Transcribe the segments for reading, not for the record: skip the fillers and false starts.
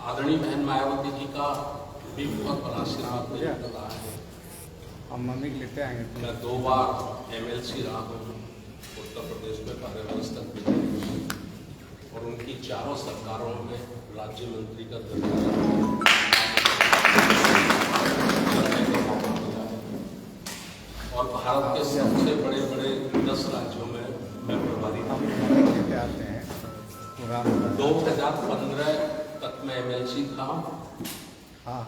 आदरणीय बहन मायावती जी का भी बहुत बड़ा आशीर्वाद मिल रहा है। हम मम्मी के लेते आएंगे। मैं 2 बार MLC रहा हूँ उत्तर प्रदेश में 12 वर्ष तक, और उनकी 4 सरकारों में राज्य मंत्री का दर्जा करने का मौका मिला है। और भारत के सबसे बड़े बड़े 10 राज्यों में मैं प्रभारी था। 2015 तक मैं MLC था,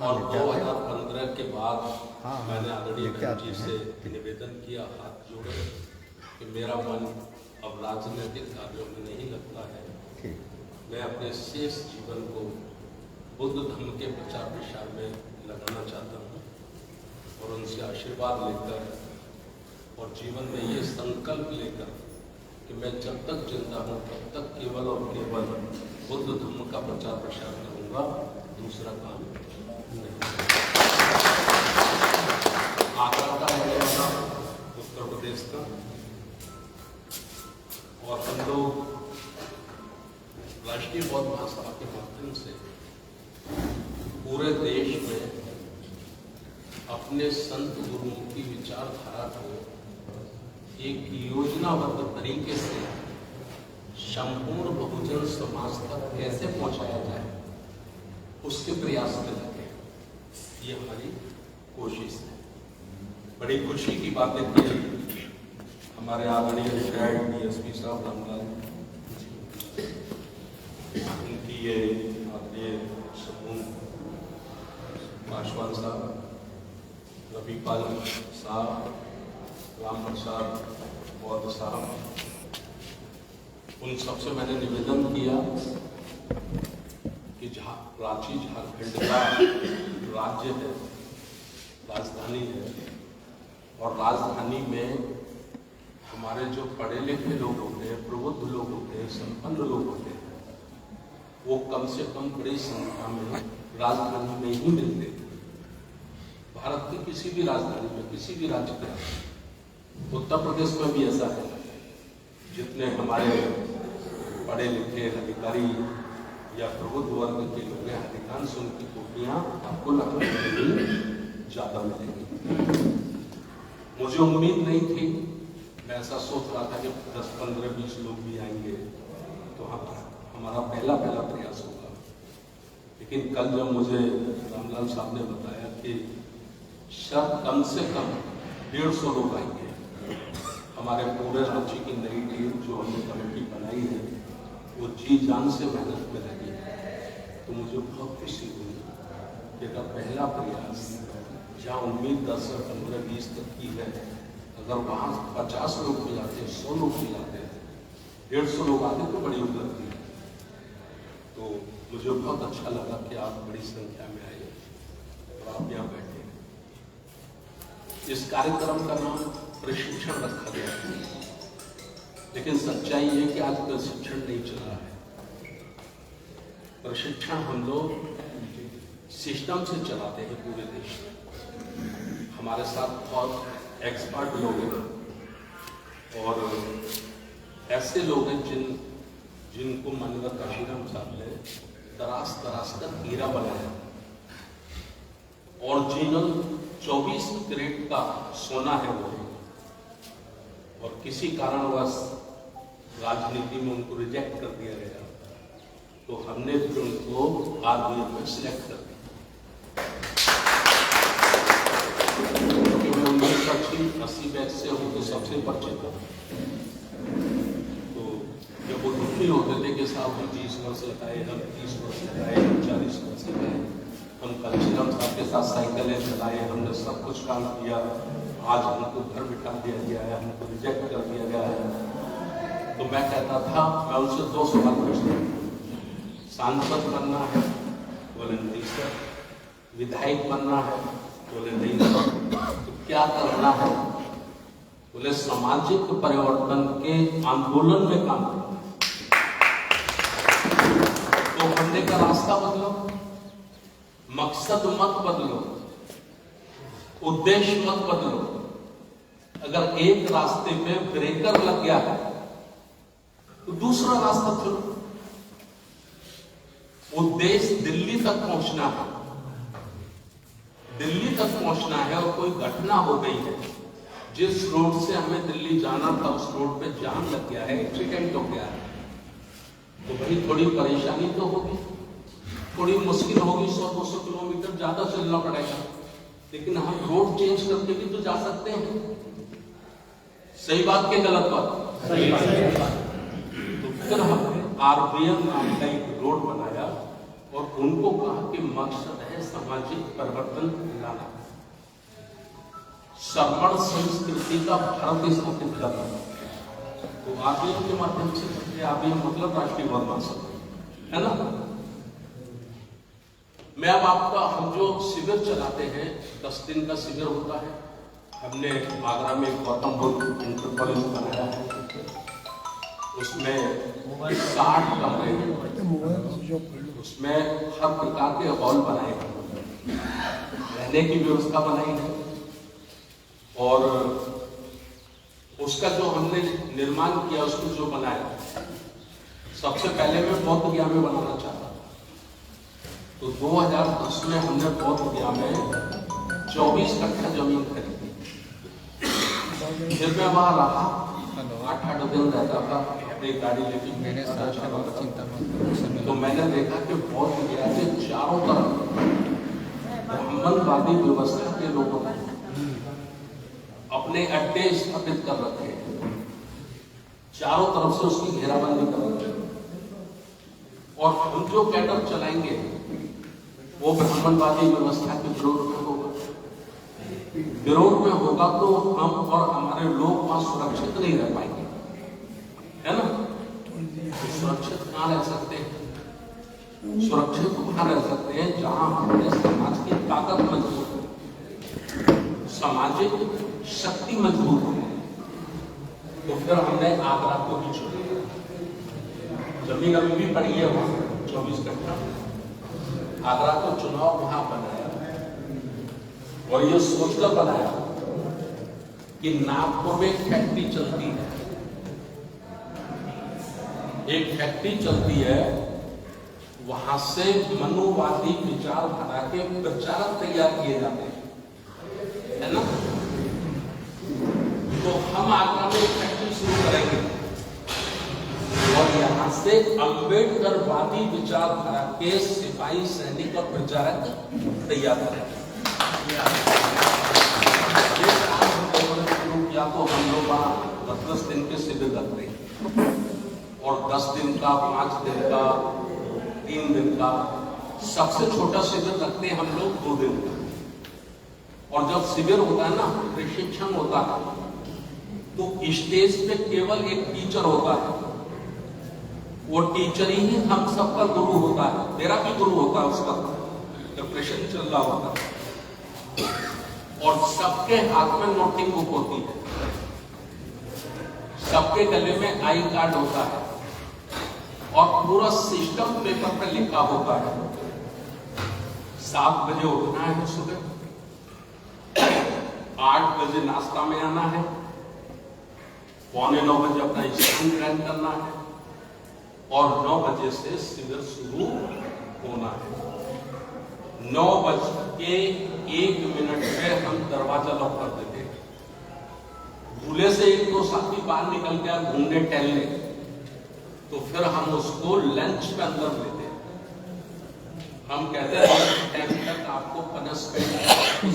और 2015 के बाद मैंने आदरणीय बहन जी से निवेदन किया, हाथ जोड़े, कि मेरा मन अब राजनीतिक कार्यों में नहीं लगता है। मैं अपने शेष जीवन को बुद्ध धर्म के प्रचार प्रसार में लगाना चाहता हूँ, और उनसे आशीर्वाद लेकर और जीवन में ये संकल्प लेकर कि मैं जब तक जिंदा हूँ तब तक केवल और केवल बुद्ध धर्म का प्रचार प्रसार करूँगा, दूसरा काम नहीं। आगरा का है उत्तर प्रदेश का, और हम लोग राष्ट्रीय बौद्ध महासभा के माध्यम से पूरे देश में अपने संत गुरुओं की विचारधारा को एक योजनाबद्ध तरीके से संपूर्ण बहुजन समाज तक कैसे पहुंचाया जाए, उसके प्रयास में लगे। ये हमारी कोशिश है। बड़ी खुशी की बात है कि हमारे आदरणीय रिटायर्ड DSP साहब रामलाल, उनकी ये आदरणीय समूह पासवान साहब, रविपाल साहब, राम प्रसाद बौद्ध साहब, उन सबसे मैंने निवेदन किया कि रांची झारखंड का राज्य है, राजधानी है, और राजधानी में हमारे जो पढ़े लिखे लोग होते हैं, प्रबुद्ध लोग होते हैं, संपन्न लोग होते हैं, वो कम से कम बड़ी संख्या में राजधानी में ही मिलते हैं। भारत की किसी भी राजधानी में, किसी भी राज्य के, उत्तर प्रदेश में भी ऐसा है। जितने हमारे पढ़े लिखे अधिकारी या प्रबुद्ध वर्ग के लोग हैं, अधिकांश उनकी कोटियां आपको लखनऊ में ही ज्यादा मिलेंगी। मुझे उम्मीद नहीं थी, मैं ऐसा सोच रहा था कि 10, 15, 20 लोग भी आएंगे तो हमारा पहला प्रयास होगा। लेकिन कल जब मुझे रामलाल साहब ने बताया कि शायद कम से कम 150 लोग आएंगे, हमारे पूरे राज्य की नई टीम जो हमने कमेटी बनाई है वो जी जान से मेहनत में लगी है, तो मुझे बहुत खुशी हुई कि अगर पहला प्रयास जहाँ उम्मीद 10 से 15, 20 तक की है, अगर वहाँ 50 लोग भी आते, 100 लोग भी आते, 150 लोग आते तो बड़ी उपलब्धि है। तो मुझे बहुत अच्छा लगा कि आप बड़ी संख्या में आए और आप यहाँ बैठे। इस कार्यक्रम का नाम प्रशिक्षण रखा गया है, लेकिन सच्चाई है कि आज प्रशिक्षण नहीं चल रहा है। प्रशिक्षण हम लोग सिस्टम से चलाते हैं पूरे देश में। हमारे साथ बहुत एक्सपर्ट लोग हैं, और ऐसे लोग हैं जिनको माननीय काशीराम साहब ने तराश कर हीरा बनाया, ओरिजिनल 24 कैरेट का सोना है वो, और किसी कारणवश राजनीति में उनको रिजेक्ट कर दिया गया, तो हमने फिर उनको RBF में सिलेक्ट कर दिया। क्योंकि मैं 1980 बैच से हूँ तो सबसे परिचित हूँ। तो जब वो दुखी होते थे कि साहब हम 20 वर्ष लगाए, हम 30 वर्ष लगाए, हम 40 वर्ष लगाए, हम काशीराम साहब के साथ साइकिलें चलाए, हमने सब कुछ काम किया, आज हमको घर बिठा दिया गया है, हमको रिजेक्ट कर दिया गया है, तो मैं कहता था, मैं उनसे 2 सवाल पूछता, सांसद बनना है? बोले नहीं सर। विधायक बनना है? बोले नहीं सर। तो क्या करना है? बोले सामाजिक परिवर्तन के आंदोलन में काम करना है। तो बनने का रास्ता बदलो, मकसद मत बदलो, उद्देश्य मत बदलो। अगर एक रास्ते में ब्रेकर लग गया है तो दूसरा रास्ता चलो। उद्देश्य दिल्ली तक पहुंचना है, दिल्ली तक पहुंचना है और कोई घटना हो गई है, जिस रोड से हमें दिल्ली जाना था उस रोड पे जाम लग गया है, एक्सीडेंट हो गया है, तो भाई थोड़ी परेशानी तो होगी, थोड़ी मुश्किल होगी, 100-200 किलोमीटर ज्यादा चलना पड़ेगा, लेकिन हम रोड चेंज करके भी तो जा सकते हैं। सही बात के गलत बात? सही बात। तो फिर हमने आरबीएम नाम का एक रोड बनाया और उनको कहा कि मकसद है सामाजिक परिवर्तन लाना, श्रमण संस्कृति का भारत स्थापित करना। तो आरबीएम के माध्यम से करते, आरबीएम मतलब राष्ट्रीय वन महासभा, है ना। मैं अब आपका, हम जो शिविर चलाते हैं 10 दिन का शिविर होता है, हमने आगरा में गौतम बुद्ध इंटर कॉलेज बनाया है, उसमें 60 कमरे हैं, उसमें हर प्रकार के हॉल बनाए हैं, रहने की व्यवस्था बनाई है, और उसका जो हमने निर्माण किया, उसको जो बनाया, सबसे पहले मैं बौद्ध गया में बनाना चाहता, तो 2010 में हमने बौद्ध गया में 24 कट्ठा जमीन खरीदी, फिर मैं वहां रहा, 8 दिन रहता था अपनी गाड़ी लेके, मैंने चिंता मत, तो मैंने देखा कि बौद्ध गया के चारों तरफ ब्राह्मणवादी व्यवस्था के लोगों ने अपने अड्डे स्थापित कर रखे हैं, चारों तरफ से उसकी घेराबंदी कर रखी है, और हम जो कैडर चलाएंगे वो ब्राह्मणवादी व्यवस्था के विरोध में होगा, विरोध में होगा तो हम और हमारे लोग वहां सुरक्षित नहीं रह पाएंगे, है ना। तो सुरक्षित कहां रह सकते हैं? सुरक्षित वहां रह सकते हैं जहां हमारे समाज की ताकत मजबूत हो, सामाजिक शक्ति मजबूत हो। तो फिर हमने आगरा को भी चुना, जमीन अभी भी पड़ी है वहां 24 कट्ठा, आगरा को चुनाव वहां बनाया, और ये सोचकर बनाया कि नागपुर में एक फैक्ट्री चलती है, एक फैक्ट्री चलती है, वहां से मनुवादी विचारधारा के प्रचारक तैयार किए जाते हैं, है ना। तो हम आगरा में एक फैक्ट्री शुरू करेंगे और यहां से अम्बेडकरवादी विचारधारा के सिपाही, सैनिक और प्रचारक तैयार करेंगे। ये काम हम शुरू किया, तो हम लोग वहां 10 दिन के शिविर रखते हैं, और 10 दिन का, 5 दिन का, 3 दिन का, सबसे छोटा शिविर रखते हैं हम लोग 2 दिन का। और जब शिविर होता है ना, प्रशिक्षण होता है, तो स्टेज पे केवल एक टीचर होता है, वो टीचर ही हम सबका गुरु होता है, मेरा भी गुरु होता है उस वक्त जब प्रशिक्षण चल रहा होता है, और सबके हाथ में नोटिंग बुक होती है, सबके गले में आई कार्ड होता है, और पूरा सिस्टम पेपर पे लिखा होता है। 7 बजे उठना है सुबह, 8 बजे नाश्ता में आना है, 8:45 बजे अपना स्कूल ग्रहण करना है, और 9 बजे से शिविर शुरू होना है। 9:01 पे हम दरवाजा लॉक कर देते हैं। भूले से 1-2 साथी बाहर निकल गया घूमने टहलने, तो फिर हम उसको लंच पे अंदर लेते हैं। हम कहते हैं टाइम तक आपको पनिशमेंट,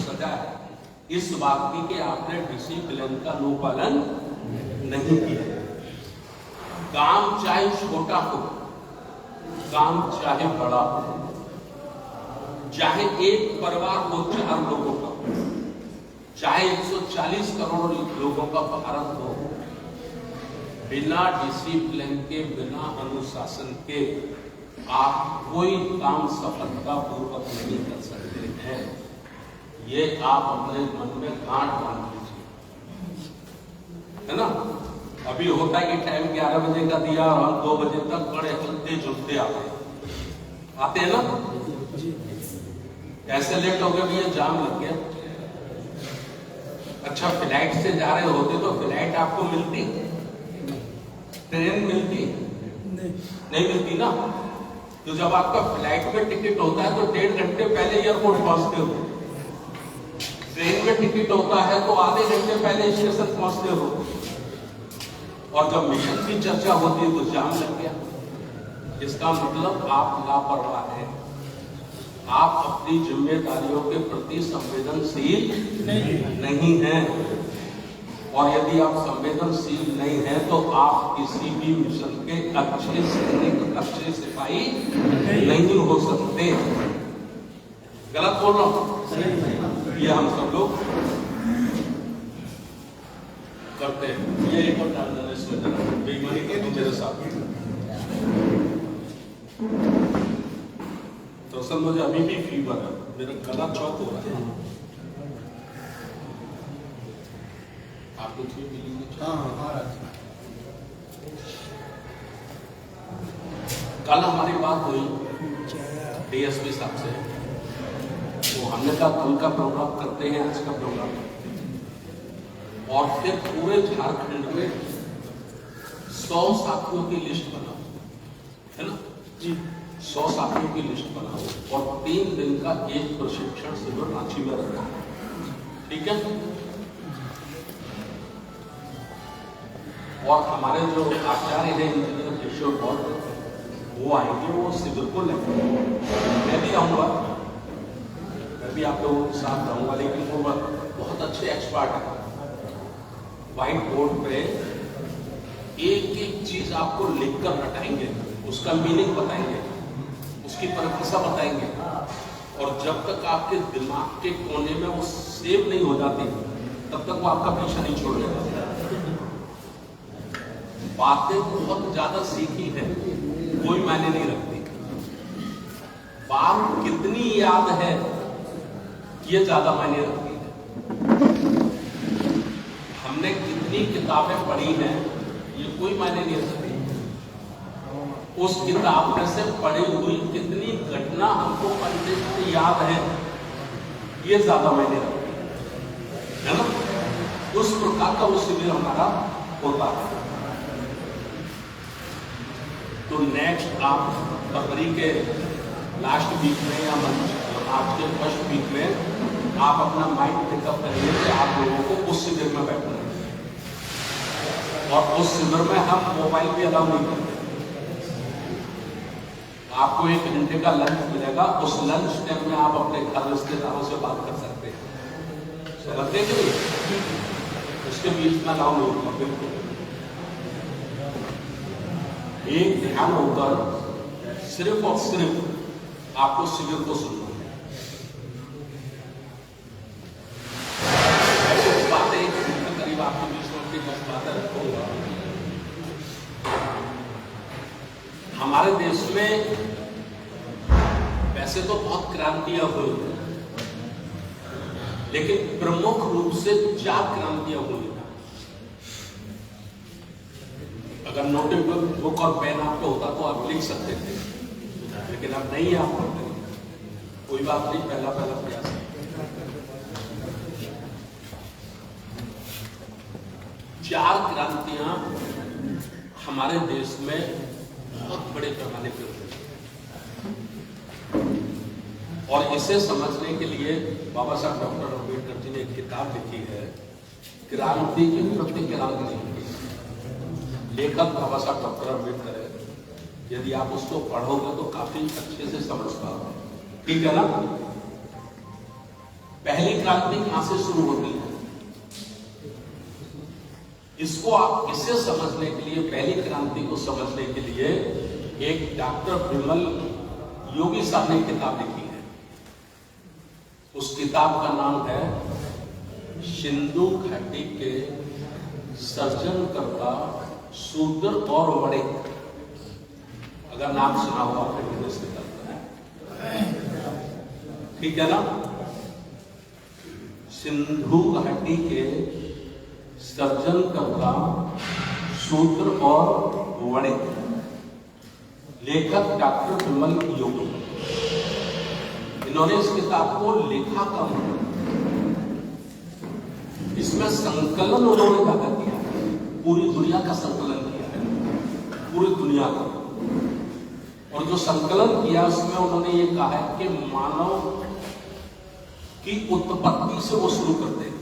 सजा है इस बात की कि आपने डिसिप्लिन का अनुपालन नहीं किया। काम चाहे छोटा हो, काम चाहे बड़ा हो, चाहे एक परिवार हो 4 लोगों का, चाहे 140 करोड़ लोगों का भारत हो, बिना डिसिप्लिन के, बिना अनुशासन के आप कोई काम सफलतापूर्वक नहीं कर सकते हैं। ये आप अपने मन में गांठ बांध लीजिए, है ना। अभी होता है कि टाइम 11 बजे का दिया और हम 2 बजे तक बड़े हल्ते जुलते आते हैं ना। ऐसे लेट हो गए भैया, जाम लग गया। अच्छा, फ्लाइट से जा रहे होते तो फ्लाइट आपको मिलती, ट्रेन मिलती नहीं मिलती ना। तो जब आपका फ्लाइट में टिकट होता है तो 1.5 घंटे पहले एयरपोर्ट पहुंचते हो, ट्रेन में टिकट होता है तो आधे घंटे पहले स्टेशन पहुंचते हो, और जब मिशन की चर्चा होती है तो जाम लग गया। इसका मतलब आप लापरवाह हैं, आप अपनी जिम्मेदारियों के प्रति संवेदनशील नहीं हैं, और यदि आप संवेदनशील नहीं हैं तो आप किसी भी मिशन के अच्छे सैनिक, अच्छे सिपाही नहीं हो सकते। गलत बोल रहा हूं? ये हम सब लोग करते हैं। ये एक और डाल देना इसमें जरा, बेईमानी के तो मेरे साथ। तो असल मुझे अभी भी फीवर है, मेरा गला चौक हो रहा है। आप कुछ भी मिलेंगे? कल हमारी बात हुई डीएसपी साहब से, तो हमने कहा कल का प्रोग्राम करते हैं, आज का प्रोग्राम करते हैं, और फिर पूरे झारखंड में 100 साथियों की लिस्ट बनाओ, है ना जी, 100 साथियों की लिस्ट बनाओ, और 3 दिन का एक प्रशिक्षण शिविर रांची में रखा। ठीक है? और हमारे जो आचार्य हैं इंजीनियर किशोर गौर, वो आएंगे, वो शिविर को लेंगे। मैं भी आऊँगा, मैं भी आप लोगों के साथ रहूँगा, लेकिन वो बहुत अच्छे एक्सपर्ट हैं। व्हाइट बोर्ड पे एक एक चीज आपको लिखकर रटाएंगे, उसका मीनिंग बताएंगे, उसकी परिभाषा बताएंगे, और जब तक आपके दिमाग के कोने में वो सेव नहीं हो जाती तब तक वो आपका पीछा नहीं छोड़ेगा। बातें बहुत ज्यादा सीखी है, कोई मायने नहीं रखती। बात कितनी याद है ये ज्यादा मायने रखती है। हमने कितनी किताबें पढ़ी हैं ये कोई मायने नहीं रखती। उस किताब में से पढ़ी हुई कितनी घटना हमको पढ़ने से याद है ये ज्यादा मायने रखती है ना। उस प्रकार का वो शिविर हमारा होता है। तो नेक्स्ट आप फरवरी के लास्ट वीक में या आज के फर्स्ट वीक में आप अपना माइंड पिकअप करेंगे कि आप लोगों को उस शिविर में बैठना है, और उस शिविर में हम मोबाइल भी अलाउ नहीं करते। आपको 1 घंटे का लंच मिलेगा, उस लंच टाइम में आप अपने घर रिश्तेदारों से बात कर सकते हैं, समझते कि नहीं? उसके बीच में अलाउ नहीं होगा बिल्कुल। एक ध्यान होकर सिर्फ और सिर्फ आपको शिविर को सुनना है। कुछ बातें करीब आपके बीच में 10 बातें रखूंगा। हमारे देश में वैसे तो बहुत क्रांतियां हुई, लेकिन प्रमुख रूप से 4 क्रांतियां हुई। अगर नोटबुक बुक और पेन आपको होता तो आप लिख सकते थे, लेकिन अब नहीं है आप पढ़ते। कोई बात नहीं, पहला प्रयास है। 4 क्रांतियां हमारे देश में बहुत बड़े पैमाने पर हुई, और इसे समझने के लिए बाबा साहब डॉक्टर अम्बेडकर जी ने एक किताब लिखी है, क्रांति की प्रति क्रांति। लेखक बाबा साहब डॉक्टर अम्बेडकर है। यदि आप उसको पढ़ोगे तो काफी अच्छे से समझ पाओगे। ठीक है ना? पहली क्रांति कहां से शुरू होती है? इसको आप इसे समझने के लिए, पहली क्रांति को समझने के लिए एक डॉक्टर विमल योगी साहब ने किताब लिखी है। उस किताब का नाम है सिंधु घाटी के सर्जनकर्ता शूद्र और वणिक। अगर नाम सुना हो आपने इस किताब का, ठीक है ना? सिंधु घाटी के सर्जनकर्ता शूद्र और वणिक, लेखक डॉक्टर विमल योगी। इन्होंने इस किताब को लिखा कब? इसमें संकलन उन्होंने ज्यादा किया, पूरी दुनिया का संकलन किया है, पूरी दुनिया का। और जो संकलन किया उसमें उन्होंने ये कहा है कि मानव की उत्पत्ति से वो शुरू करते हैं।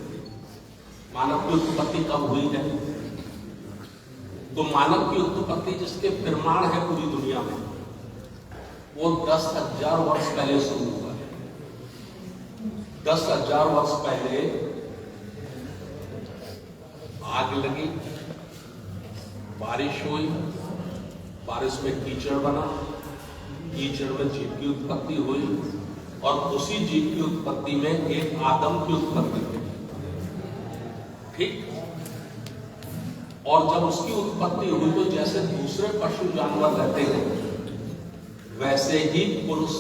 मानव की उत्पत्ति कब हुई है? तो मानव की उत्पत्ति जिसके प्रमाण है पूरी दुनिया में, वो 10,000 वर्ष पहले शुरू हुआ है। 10,000 वर्ष पहले आग लगी, बारिश हुई, बारिश में कीचड़ बना, कीचड़ में जीव की उत्पत्ति हुई और उसी जीव की उत्पत्ति में एक आदम की उत्पत्ति हुई। ठीक? और जब उसकी उत्पत्ति हुई तो जैसे दूसरे पशु जानवर रहते हैं वैसे ही पुरुष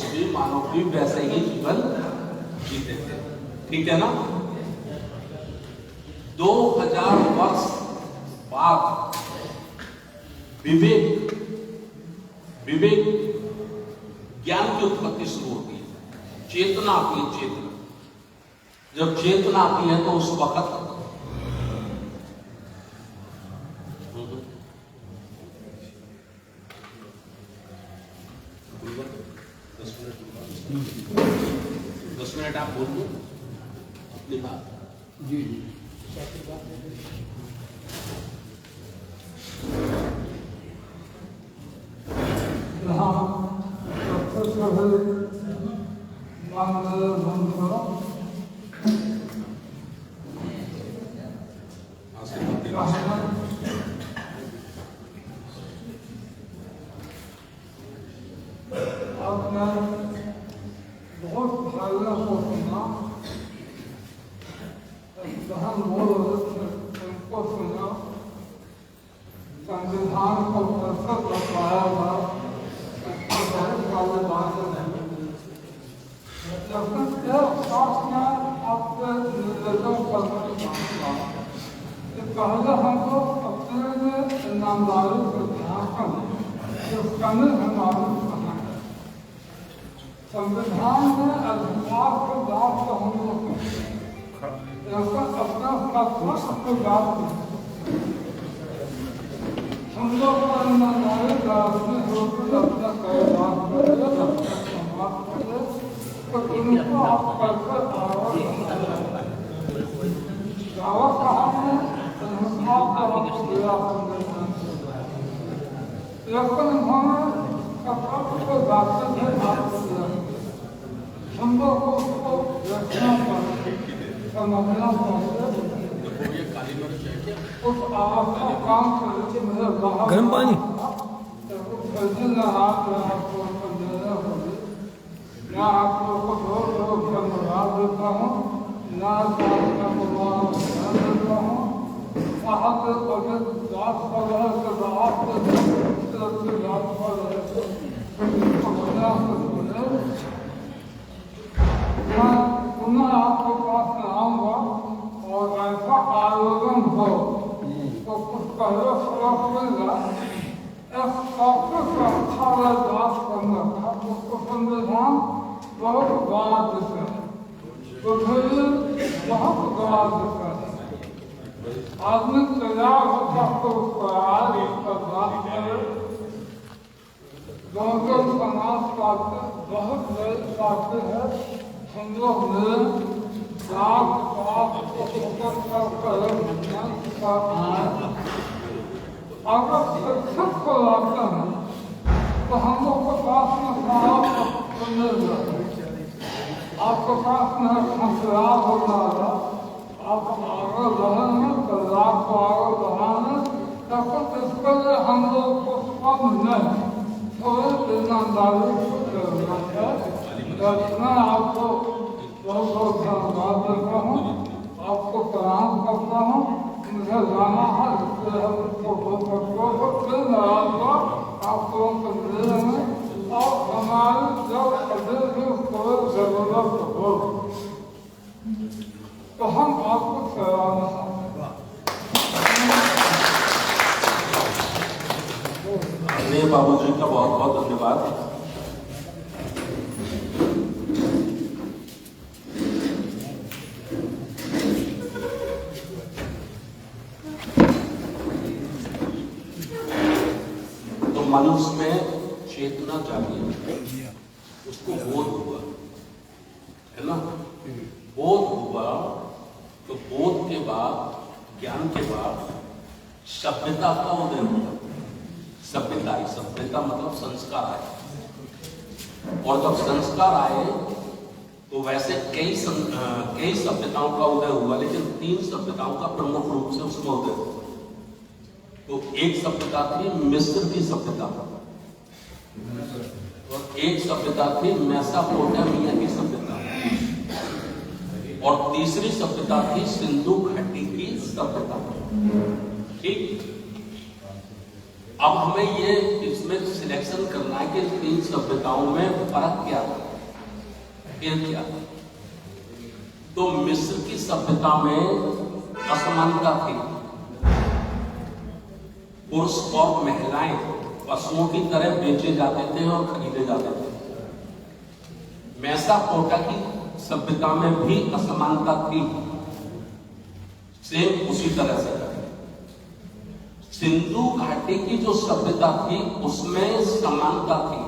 भी, मानव भी वैसे ही जीवन जीते थे। ठीक है ना? 2000 वर्ष बाद विवेक ज्ञान की उत्पत्ति शुरू होती है। चेतना आती है। चेतना जब चेतना आती है तो उस वक्त दस मिनट आप बोल दो अपनी बात। जी संविधान को बताया था, आपके निर्देशों पर पहले हमको अपने ईमानदारी से ध्यान करें हमारे संविधान में अधिकार के बात तो हम लोग अपना अपनी बात हम लोग ईमानदारी अपना कारोबार करिए, अपना समाज करिए, तो इनको आप करके दावा कहा है लेकिन हमें बातें हैं हम लोग को उसको रखना पड़े, समझना पड़े। उस आवाज का काम करके मुझे गर्म पानी मैं आप लोगों को बहुत धन्यवाद देता हूँ। ना देता हूँ वहाँ पे अगर बात कर रहे थे बात कर रहे थे मैं पुनः आपके पास आऊँगा और ऐसा आयोजन हो तो कुछ पहले श्लोक मिलेगा। इस टॉपिक पर अच्छा बात करना था, उसको संविधान बहुत बड़ा विषय है, बहुत बड़ा विषय है। आदमी तैयार होता तो उसको आज पर बात करे। बहुजन समाज पार्टी बहुत बड़ी पार्टी है। हम लोग ने जात पात अगर शिक्षक को लाते हैं तो हम लोग के पास में आपके पास में खसराव हो जाएगा। आप आगे बढ़ेंगे तो लाभ को आगे बढ़ाने तब तक इसके लिए हम लोग को समझने थोड़ी ईमानदारी से करना है। मैं आपको बहुत बहुत धन्यवाद देता हूँ, आपको प्रणाम करता हूँ। मुझे जाना है इसलिए हम आप लोगों को मिलेंगे और हमारी जब कभी भी कोई जरूरत हो तो हम आपको कराना है। बाबू जी का बहुत बहुत धन्यवाद। तो मनुष्य में चेतना जागी, उसको बोध हुआ, है ना। बोध हुआ तो बोध के बाद, ज्ञान के बाद सभ्यता का उदय हुआ। सभ्यता आई, सभ्यता मतलब संस्कार आए, और जब संस्कार आए तो वैसे कई सभ्यताओं का उदय हुआ, लेकिन 3 सभ्यताओं का प्रमुख रूप से उसमें उदय हुआ। तो एक सभ्यता थी मिस्र की सभ्यता, और एक सभ्यता थी मेसोपोटामिया की सभ्यता, और तीसरी सभ्यता थी सिंधु घाटी की सभ्यता। ठीक, अब हमें ये इसमें सिलेक्शन करना है कि 3 सभ्यताओं में फर्क क्या था, क्या था। तो मिस्र की सभ्यता में असमानता थी, पुरुष और महिलाएं पशुओं की तरह बेचे जाते थे और खरीदे जाते थे। मेसोपोटामिया की सभ्यता में भी असमानता थी, सेम उसी तरह से। सिंधु घाटी की जो सभ्यता थी उसमें समानता थी,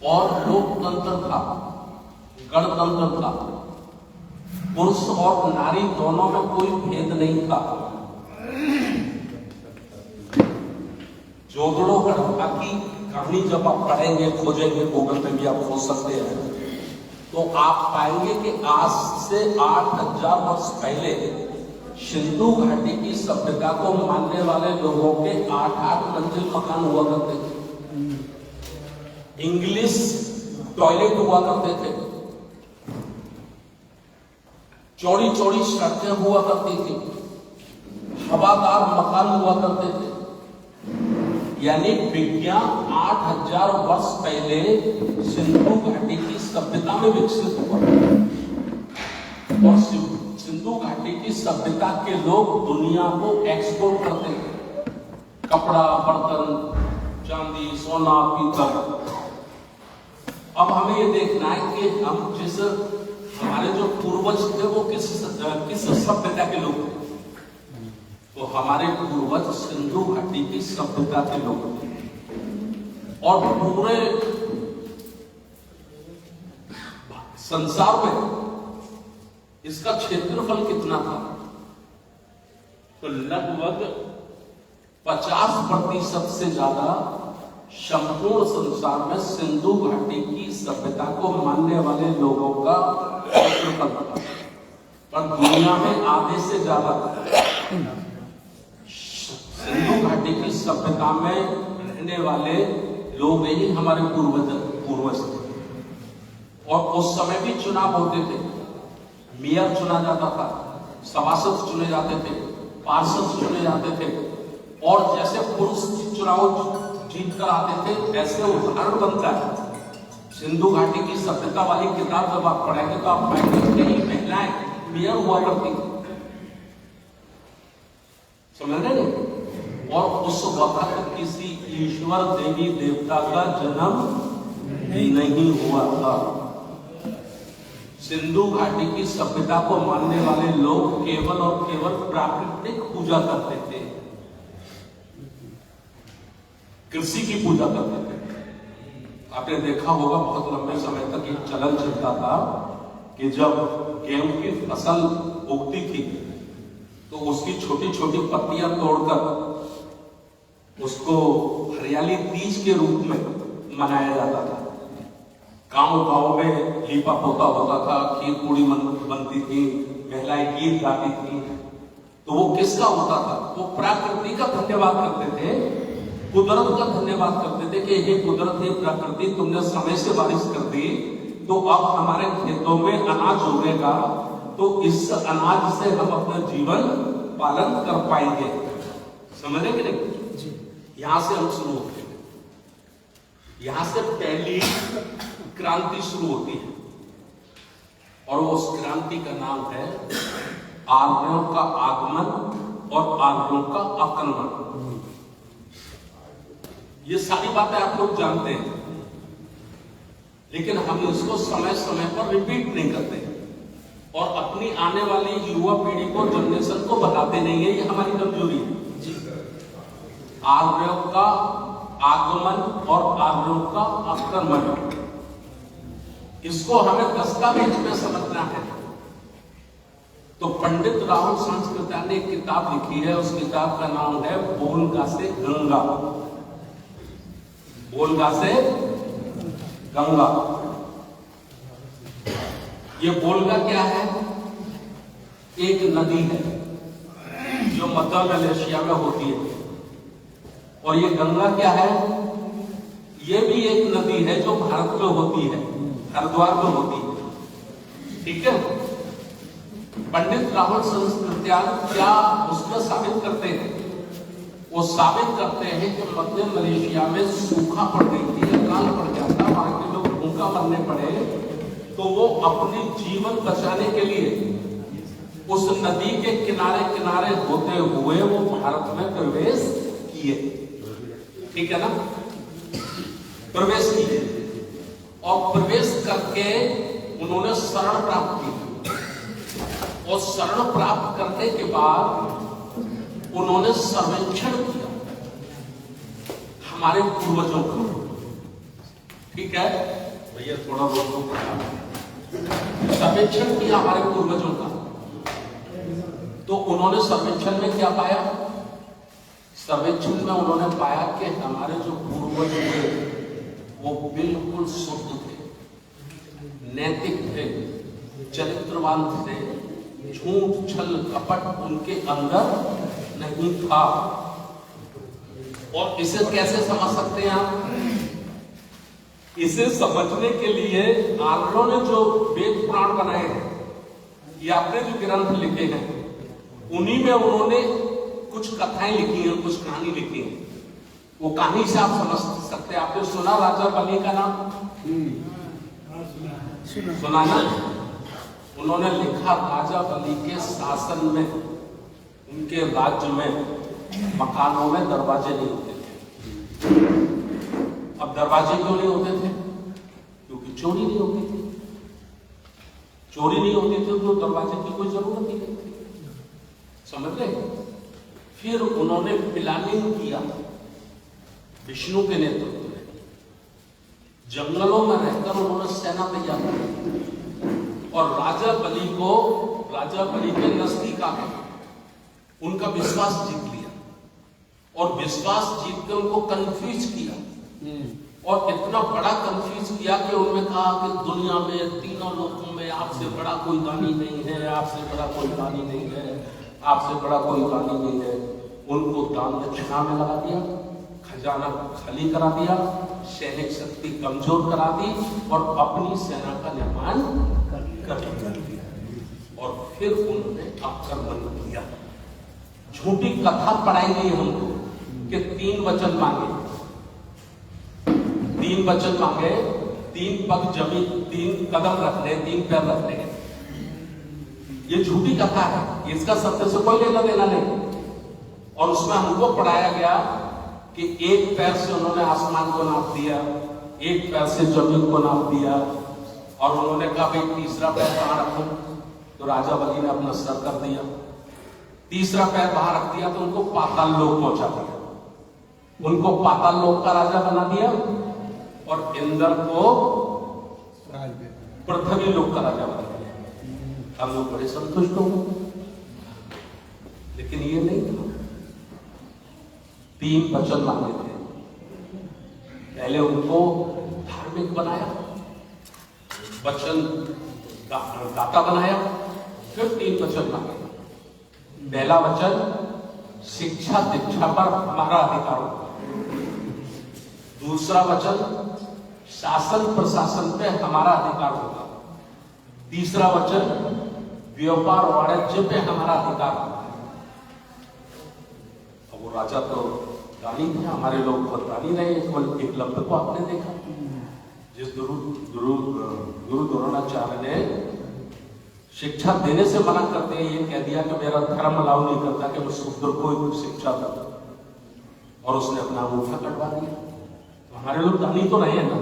और लोकतंत्र था, गणतंत्र था। पुरुष और नारी दोनों में कोई भेद नहीं था। जोगड़ो हड़प्पा की कहानी जब आप पढ़ेंगे, खोजेंगे, गूगल पे भी आप खोज सकते हैं, तो आप पाएंगे कि आज से 8000 वर्ष पहले सिंधु घाटी की सभ्यता को मानने वाले लोगों के 8-8 मंजिल मकान हुआ करते थे, इंग्लिश टॉयलेट हुआ करते थे, चौड़ी चौड़ी सड़कें हुआ करती थी, हवादार मकान हुआ करते थे। यानी विज्ञान 8000 वर्ष पहले सिंधु घाटी की सभ्यता में विकसित हुआ, और सिंधु घाटी की सभ्यता के लोग दुनिया को एक्सपोर्ट करते थे, कपड़ा, बर्तन, चांदी, सोना, पीतल। अब हमें ये देखना है कि हम हमारे जो पूर्वज थे वो किस सभ्यता के लोग थे। तो हमारे पूर्वज सिंधु घाटी की सभ्यता के लोग थे, और पूरे संसार में इसका क्षेत्रफल कितना था, तो लगभग 50% से ज्यादा संपूर्ण संसार में सिंधु घाटी की सभ्यता को मानने वाले लोगों का क्षेत्रफल था, पर दुनिया में आधे से ज्यादा सिंधु घाटी की सभ्यता में रहने वाले लोग ही हमारे पूर्वज थे। और उस समय भी चुनाव होते थे, मेयर चुना जाता था, सभासद चुने जाते थे, पार्षद चुने जाते थे, और जैसे पुरुष चुनाव जीत कर आते थे, ऐसे उदाहरण बनता है। सिंधु घाटी की सभ्यता वाली किताब जब आप पढ़ेंगे तो आप पाएंगे कि महिलाएं मेयर हुआ करती थी, समझ रहे हैं। और उस वक्त किसी ईश्वर देवी देवता का जन्म भी नहीं हुआ था। सिंधु घाटी की सभ्यता को मानने वाले लोग केवल और केवल प्राकृतिक पूजा करते थे, कृषि की पूजा करते थे। आपने देखा होगा बहुत लंबे समय तक एक चलन चलता था कि जब गेहूं की फसल उगती थी तो उसकी छोटी छोटी पत्तियां तोड़कर उसको हरियाली तीज के रूप में मनाया जाता था। गांव गांव में लीपा पोता होता था, खीर पूड़ी बनती थी, महिलाएं गीत गाती थी। तो वो किसका होता था? वो प्रकृति का धन्यवाद करते थे, कुदरत का धन्यवाद करते थे कि ये कुदरत, ये प्रकृति, तुमने समय से बारिश कर दी, तो अब हमारे खेतों में अनाज उगेगा, तो इस अनाज से हम अपना जीवन पालन कर पाएंगे। समझे कि नहीं? यहां से हम शुरू होते हैं, यहां से पहली क्रांति शुरू होती है, और उस क्रांति का नाम है आर्यों का आगमन और आर्यों का आक्रमण। ये सारी बातें आप लोग जानते हैं, लेकिन हम इसको समय समय पर रिपीट नहीं करते और अपनी आने वाली युवा पीढ़ी को, जनरेशन को बताते नहीं है। ये हमारी कमजोरी है। आर्यों का आगमन और आर्यों का आक्रमण, इसको हमें दस्तावेज में समझना है। तो पंडित राहुल संस्कृत्या ने एक किताब लिखी है, उस किताब का नाम है बोलगा से गंगा। बोलगा से गंगा। ये बोलगा क्या है? एक नदी है जो मध्य मलेशिया में होती है। और ये गंगा क्या है? ये भी एक नदी है जो भारत में होती है, हरिद्वार में होती है। ठीक है। पंडित राहुल संस्कृत्या क्या उसमें साबित करते हैं? वो साबित करते हैं कि मध्य मलेशिया में सूखा पड़ गई थी, अकाल पड़ गया था, वहां के लोग भूखा मरने पड़े, तो वो अपनी जीवन बचाने के लिए उस नदी के किनारे किनारे होते हुए वो भारत में प्रवेश किए। ठीक है ना? प्रवेश किए और प्रवेश करके उन्होंने शरण प्राप्त की। और शरण प्राप्त करने के बाद उन्होंने सर्वेक्षण किया हमारे पूर्वजों का। ठीक है भैया, थोड़ा बहुत सर्वेक्षण किया हमारे पूर्वजों का। तो उन्होंने सर्वेक्षण में क्या पाया? सर्वेक्षण में उन्होंने पाया कि हमारे जो पूर्वज थे वो बिल्कुल शुद्ध थे, नैतिक थे, चरित्रवान थे, झूठ छल कपट उनके अंदर नहीं था। और इसे कैसे समझ सकते हैं आप? इसे समझने के लिए आर्यों ने जो वेद पुराण बनाए हैं या अपने जो ग्रंथ लिखे हैं, उन्हीं में उन्होंने कुछ कथाएं लिखी हैं, कुछ कहानी लिखी है। वो कहानी से आप समझ सकते हैं। आपने सुना राजा बलि का नाम? सुना ना? उन्होंने लिखा राजा बलि के शासन में, उनके राज्य में मकानों में दरवाजे नहीं होते थे। अब दरवाजे क्यों नहीं होते थे? क्योंकि चोरी नहीं होती थी। चोरी नहीं होती थी तो दरवाजे की कोई जरूरत ही नहीं थी। समझ रहे? फिर उन्होंने प्लानिंग किया विष्णु के नेतृत्व में, जंगलों में रहकर उन्होंने सेना तैयार की और राजा बलि के नजदीक आके उनका विश्वास जीत लिया और विश्वास जीत के उनको कंफ्यूज किया। और इतना बड़ा कंफ्यूज किया कि उन्होंने कहा कि दुनिया में तीनों लोगों में आपसे बड़ा कोई दानी नहीं है, आपसे बड़ा कोई दानी नहीं है, आपसे बड़ा कोई दानी नहीं है। उनको दान दक्षिणा में लगा दिया, खजाना खाली करा दिया, सैनिक शक्ति कमजोर करा दी और अपनी सेना का निर्माण कर दिया। और फिर उन्होंने आक्रमण किया। झूठी कथा पढ़ाई गई हमको कि 3 वचन मांगे, 3 वचन मांगे, 3 पग जमीन, 3 कदम रखने, 3 पैर रखने। ये झूठी कथा है, इसका सत्य से कोई लेना देना नहीं। और उसमें हमको पढ़ाया गया कि 1 पैर से उन्होंने आसमान को नाप दिया, 1 पैर से जमीन को नाप दिया। और उन्होंने कहा भाई तीसरा पैर कहां रखूं? तो राजा बलि ने अपना सर कर दिया। तीसरा पैर बाहर रख दिया तो उनको पाताल लोक पहुंचा दिया, उनको पाताल लोक का राजा बना दिया और इंद्र को पृथ्वी लोक का राजा बना दिया। हम लोग बड़े संतुष्ट हो गए। लेकिन ये नहीं था। 3 वचन मांगे थे। पहले उनको धार्मिक बनाया, वचन दाता बनाया, फिर 3 वचन मांगे। पहला वचन, शिक्षा दीक्षा पर हमारा अधिकार होगा। दूसरा वचन, शासन प्रशासन पे हमारा अधिकार होगा। तीसरा वचन, व्यापार वाणिज्य पे हमारा अधिकार होगा। अब वो राजा तो दानी थे, हमारे लोग बहुत दानी रहे। एकलव्य को आपने देखा, जिस गुरु द्रोणाचार्य ने शिक्षा देने से मना करते हैं, ये कह दिया कि मेरा धर्म अलाउ नहीं करता कि मैं शूद्र को शिक्षा दूं, और उसने अपना अंगूठा कटवा दिया। तो हमारे लोग दानी तो रहे ना।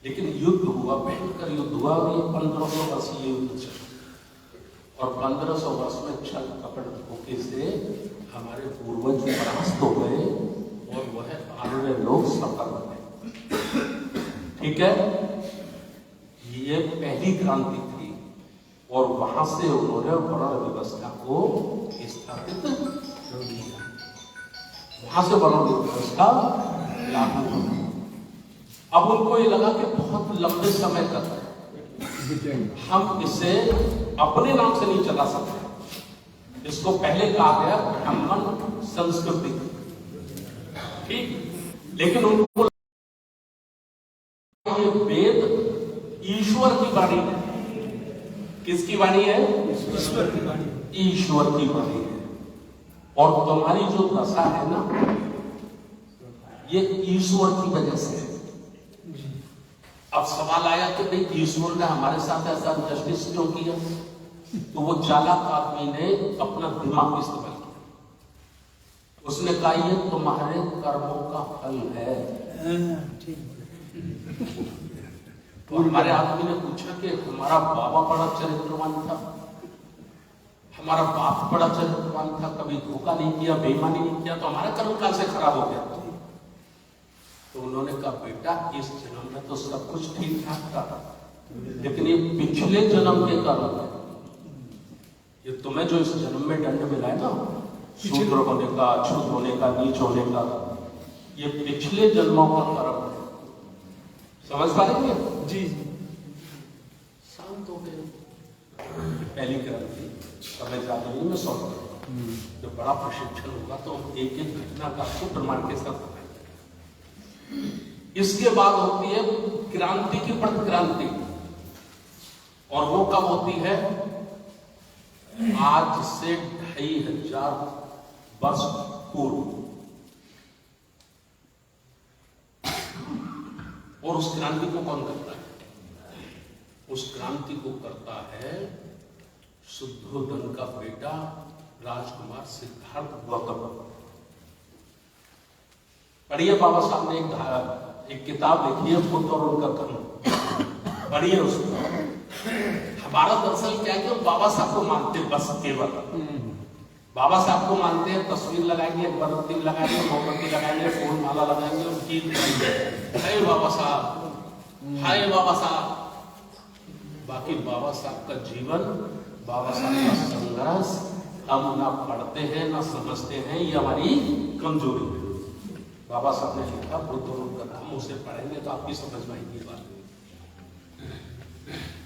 लेकिन युद्ध हुआ, भयंकर युद्ध हुआ और ये 1500 वर्षीय युद्ध चला। और 1500 वर्ष में छल कपट धोखे से हमारे पूर्वज परास्त हो गए और वह आर्य लोग सफल हो गए। ठीक है, ये पहली क्रांति थी और वहां से उन्होंने वर्ण व्यवस्था को स्थापित कर दिया। वहां से वर्ण व्यवस्था लागू हो गई। अब उनको ये लगा कि बहुत लंबे समय तक हम इसे अपने नाम से नहीं चला सकते। इसको पहले कहा गया ब्राह्मण संस्कृति, ठीक, लेकिन उनको ये वेद ईश्वर की वाणी है। किसकी वाणी है? ईश्वर की वाणी। ईश्वर की वाणी है। और तुम्हारी जो दशा है ना, ये ईश्वर की वजह से है। अब सवाल आया कि भाई ईश्वर ने हमारे साथ ऐसा जस्टिस क्यों किया? तो वो चालाक आदमी ने अपना दिमाग इस्तेमाल किया। उसने कहा ये तुम्हारे कर्मों का फल है। तो हमारे आदमी ने पूछा कि हमारा बाबा बड़ा चरित्रवान था, हमारा बाप बड़ा चरित्रवान था, कभी धोखा नहीं किया, बेईमानी नहीं किया, तो हमारा कर्म कहां से खराब हो गया? तो उन्होंने कहा बेटा इस जन्म में तो सब कुछ ठीक ठाक था, लेकिन ये पिछले जन्म के कर्म है। ये तुम्हें जो इस जन्म में दंड मिला है ना, शूद्र होने का, अछूत होने का, नीच होने का, ये पिछले जन्मों का कर्म है। समझ पा रहे हैं? जी। शांत हो गए। पहली क्रांति समय ज्यादा नहीं, मैं सॉल्व करूंगा। जब बड़ा प्रशिक्षण होगा तो हम एक एक घटना का आपको प्रमाण के साथ बताएंगे। इसके बाद होती है क्रांति की प्रतिक्रांति, और वो कब होती है? आज से 2500 वर्ष पूर्व। और उस क्रांति को कौन करता है? उस क्रांति को करता है शुद्धोधन का बेटा राजकुमार सिद्धार्थ गौतम। पढ़िए, बाबा साहब ने एक किताब लिखी है, बुद्ध और उनका कर्म। पढ़िए उसको। हमारा दरअसल क्या है कि बाबा साहब को मानते बस केवल। बाबा साहब को मानते हैं, तस्वीर लगाएंगे, अगरबत्ती लगाएंगे, मोमबत्ती लगाएंगे, फूल माला लगाएंगे और गीत गाएंगे, हाय बाबा साहब, हाय बाबा साहब। बाकी बाबा साहब का जीवन, बाबा साहब का संघर्ष हम ना पढ़ते हैं ना समझते हैं, ये हमारी कमजोरी है। बाबा साहब ने लिखा बुद्ध और उनका कर्म, उसे पढ़ेंगे तो आपकी समझ में आएगी बात।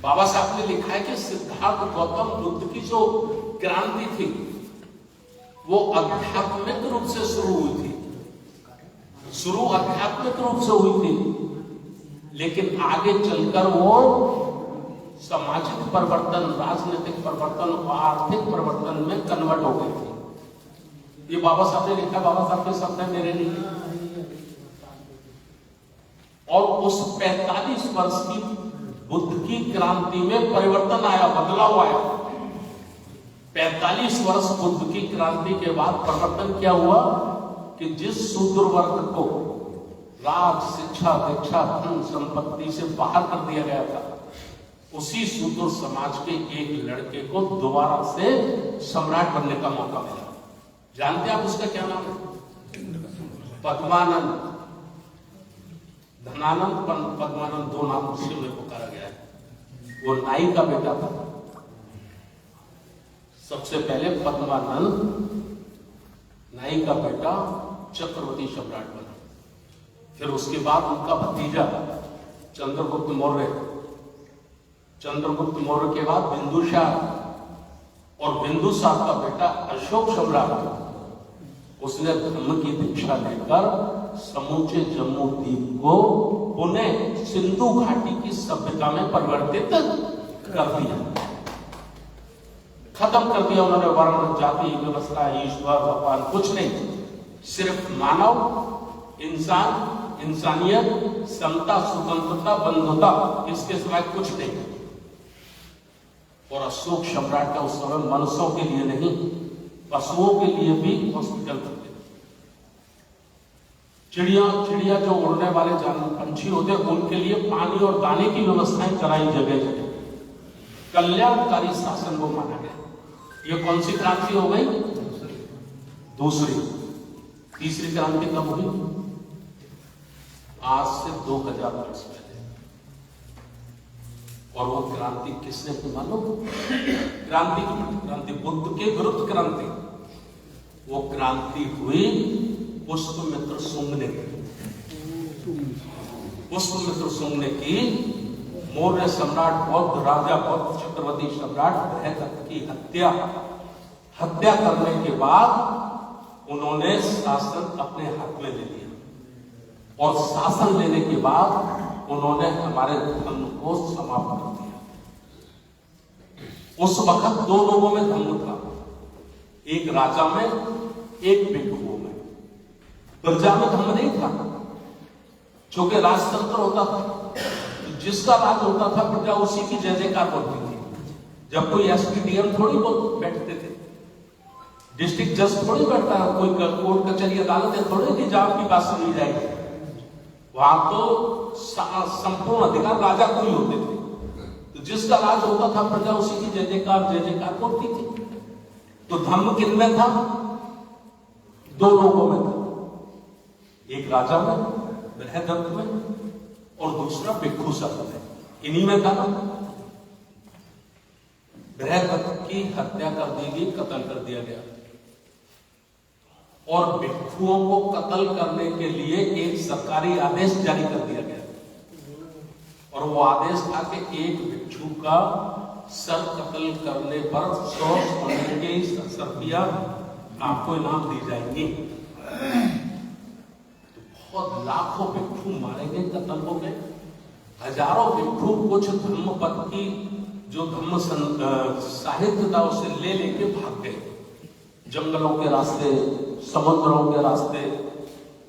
बाबा साहब ने लिखा है कि सिद्धार्थ गौतम बुद्ध की जो क्रांति थी वो आध्यात्मिक रूप से शुरू हुई थी। शुरू आध्यात्मिक रूप से हुई थी, लेकिन आगे चलकर वो सामाजिक परिवर्तन, राजनीतिक परिवर्तन और आर्थिक परिवर्तन में कन्वर्ट हो गई थी। ये बाबा साहब ने लिखा, बाबा साहब के शब्द है, मेरे नहीं। और उस 45 वर्ष की बुद्ध की क्रांति में परिवर्तन आया, बदलाव आया। 45 वर्ष बुद्ध की क्रांति के बाद परिवर्तन क्या हुआ कि जिस शूद्र वर्ग को राज, शिक्षा, दीक्षा, धन संपत्ति से बाहर कर दिया गया था, उसी शूद्र समाज के एक लड़के को दोबारा से सम्राट बनने का मौका मिला। जानते हैं आप उसका क्या नाम है? पद्मानंद। धनानंद, पद्मानंद, दो नाम उससे में पुकारा गया है। वो नाई का बेटा था। सबसे पहले पद्मानंद नाई का बेटा चक्रवर्ती सम्राट बना, फिर उसके बाद उनका भतीजा चंद्रगुप्त मौर्य, चंद्रगुप्त मौर्य के बाद बिंदुसार, और बिंदुसार का बेटा अशोक सम्राट। उसने धर्म की दीक्षा लेकर समूचे जम्मू द्वीप को पुनः सिंधु घाटी की सभ्यता में परिवर्तित कर दिया, खत्म कर दिया उन्होंने। वर्ण, जाति व्यवस्था, ईश्वर, भगवान कुछ नहीं, सिर्फ मानव, इंसान, इंसानियत, समता, स्वतंत्रता, बंधुता, इसके सिवाय कुछ नहीं। और अशोक सम्राट का उस समय मनुष्यों के लिए नहीं, पशुओं के लिए भी हॉस्पिटल थे। चिड़िया जो उड़ने वाले पंछी होते, उनके लिए पानी और दाने की व्यवस्थाएं कराई जगह जगह। कल्याणकारी शासन वो माना गया। ये कौन सी क्रांति हो गई? दूसरी तीसरी क्रांति कब हुई? आज से 2000 वर्ष पहले। और वो क्रांति किसने की मालूम? क्रांति बुद्ध के विरुद्ध क्रांति। वो क्रांति हुई पुष्पमित्र शुंग ने की। पुष्पमित्र शुंग ने की। मौर्य सम्राट बौद्ध राजा बौद्ध चक्रवर्ती सम्राट बृहदत्त की हत्या करने के बाद उन्होंने शासन अपने हाथ में ले लिया। और शासन लेने के बाद उन्होंने हमारे धर्म को समाप्त कर दिया। उस वक्त दो लोगों में धर्म था, एक राजा में, एक भिक्षुओं में। प्रजा में धर्म नहीं था, क्योंकि राजतंत्र होता था। जिसका राज होता था प्रजा उसी की जय जयकार बोलती थी। जब कोई एसपीडीएम थोड़ी बैठते थे, डिस्ट्रिक्ट जज थोड़ी बैठता है, कोई कोर्ट कचहरी अदालतें थोड़ी थी जहां की बात सुनी जाएगी। वहां तो संपूर्ण अधिकार राजा को ही होते थे। तो जिसका राज होता था प्रजा उसी की जय जयकार बोलती थी। तो धर्म किनमें था? दो लोगों में था, एक राजा में बृहदत्त में और दूसरा भिक्षु शब्द में। इन्हीं में था। बृहदत्त की हत्या कर दी गई, कत्ल कर दिया गया। और भिक्षुओं को कत्ल करने के लिए एक सरकारी आदेश जारी कर दिया गया। और वो आदेश था कि एक भिक्षु का सर कत्ल करने पर 100 सोने की सरफियां आपको इनाम दी जाएंगी। तो बहुत लाखों भिक्षु मारे गए, कत्ल हो गए। हजारों भिक्षु कुछ धर्म पद की जो धर्म साहित्य था उसे ले लेके भाग गए। जंगलों के रास्ते, समुद्रों के रास्ते,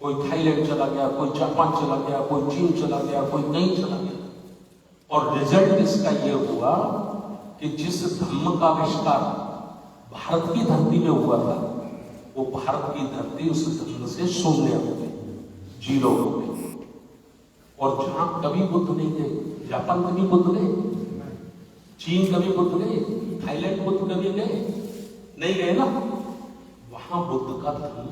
कोई थाईलैंड चला गया, कोई जापान चला गया, कोई चीन चला गया, कोई कहीं चला गया। और रिजल्ट इसका यह हुआ कि जिस धर्म का आविष्कार भारत की धरती में हुआ था, वो भारत की धरती उस धर्म से शून्य हो गई, जीरो हो गई। और जहां कभी बुद्ध नहीं गए, जापान कभी बुद्ध गए, चीन कभी बुद्ध गए, थाईलैंड बुद्ध कभी गए नहीं गए ना, वहां बुद्ध का धर्म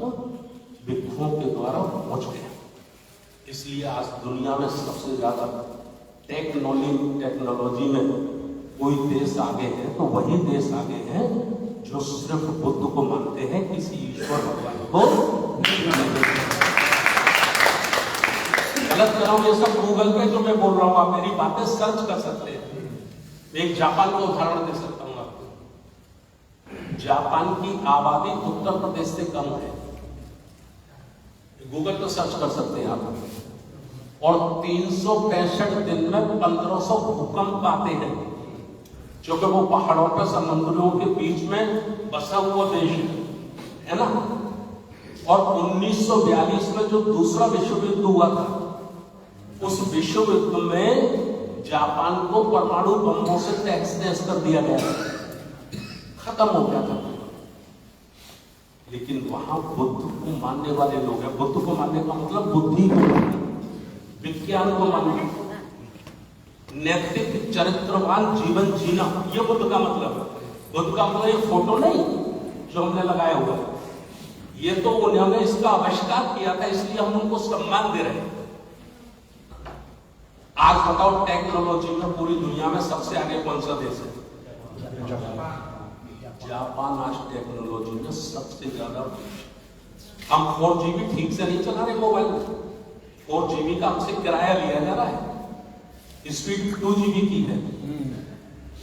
भिक्षुओं के द्वारा पहुंच गया। इसलिए आज दुनिया में सबसे ज्यादा टेक्नोलॉजी में कोई देश आगे है तो वही देश आगे है जो सिर्फ बुद्ध को मानते हैं, किसी ईश्वर भगवान को गलत कर रहा हूं। ये सब गूगल पे जो मैं बोल रहा हूं, आप मेरी बातें सर्च कर सकते हैं। एक जापान का उदाहरण दे सकता हूं आपको। जापान की आबादी उत्तर प्रदेश से कम है, गूगल पर सर्च कर सकते हैं आप। और 365 दिन में 1500 भूकंप आते हैं, क्योंकि वो पहाड़ों पर समुद्रों के बीच में बसा हुआ देश है ना। और 1942 में जो दूसरा विश्व युद्ध हुआ था, उस विश्व युद्ध में जापान को परमाणु बमों से तहस-नहस कर दिया गया, खत्म हो गया था। लेकिन वहां बुद्ध को मानने वाले लोग हैं। बुद्ध को मानने का मतलब बुद्धि को मानने, विज्ञान को मानने, नैतिक चरित्रवान जीवन जीना, ये बुद्ध का मतलब है। बुद्ध का मतलब ये फोटो नहीं जो हमने लगाया हुआ है, ये तो उन्होंने इसका आविष्कार किया था, इसलिए हम उनको सम्मान दे रहे हैं। आज बताओ टेक्नोलॉजी में पूरी दुनिया में सबसे आगे कौन सा देश है? जापान आज टेक्नोलॉजी में सबसे ज्यादा। हम 4GB ठीक से नहीं चला रहे मोबाइल में, 4GB का हमसे किराया लिया जा रहा है, स्पीड 2GB की है,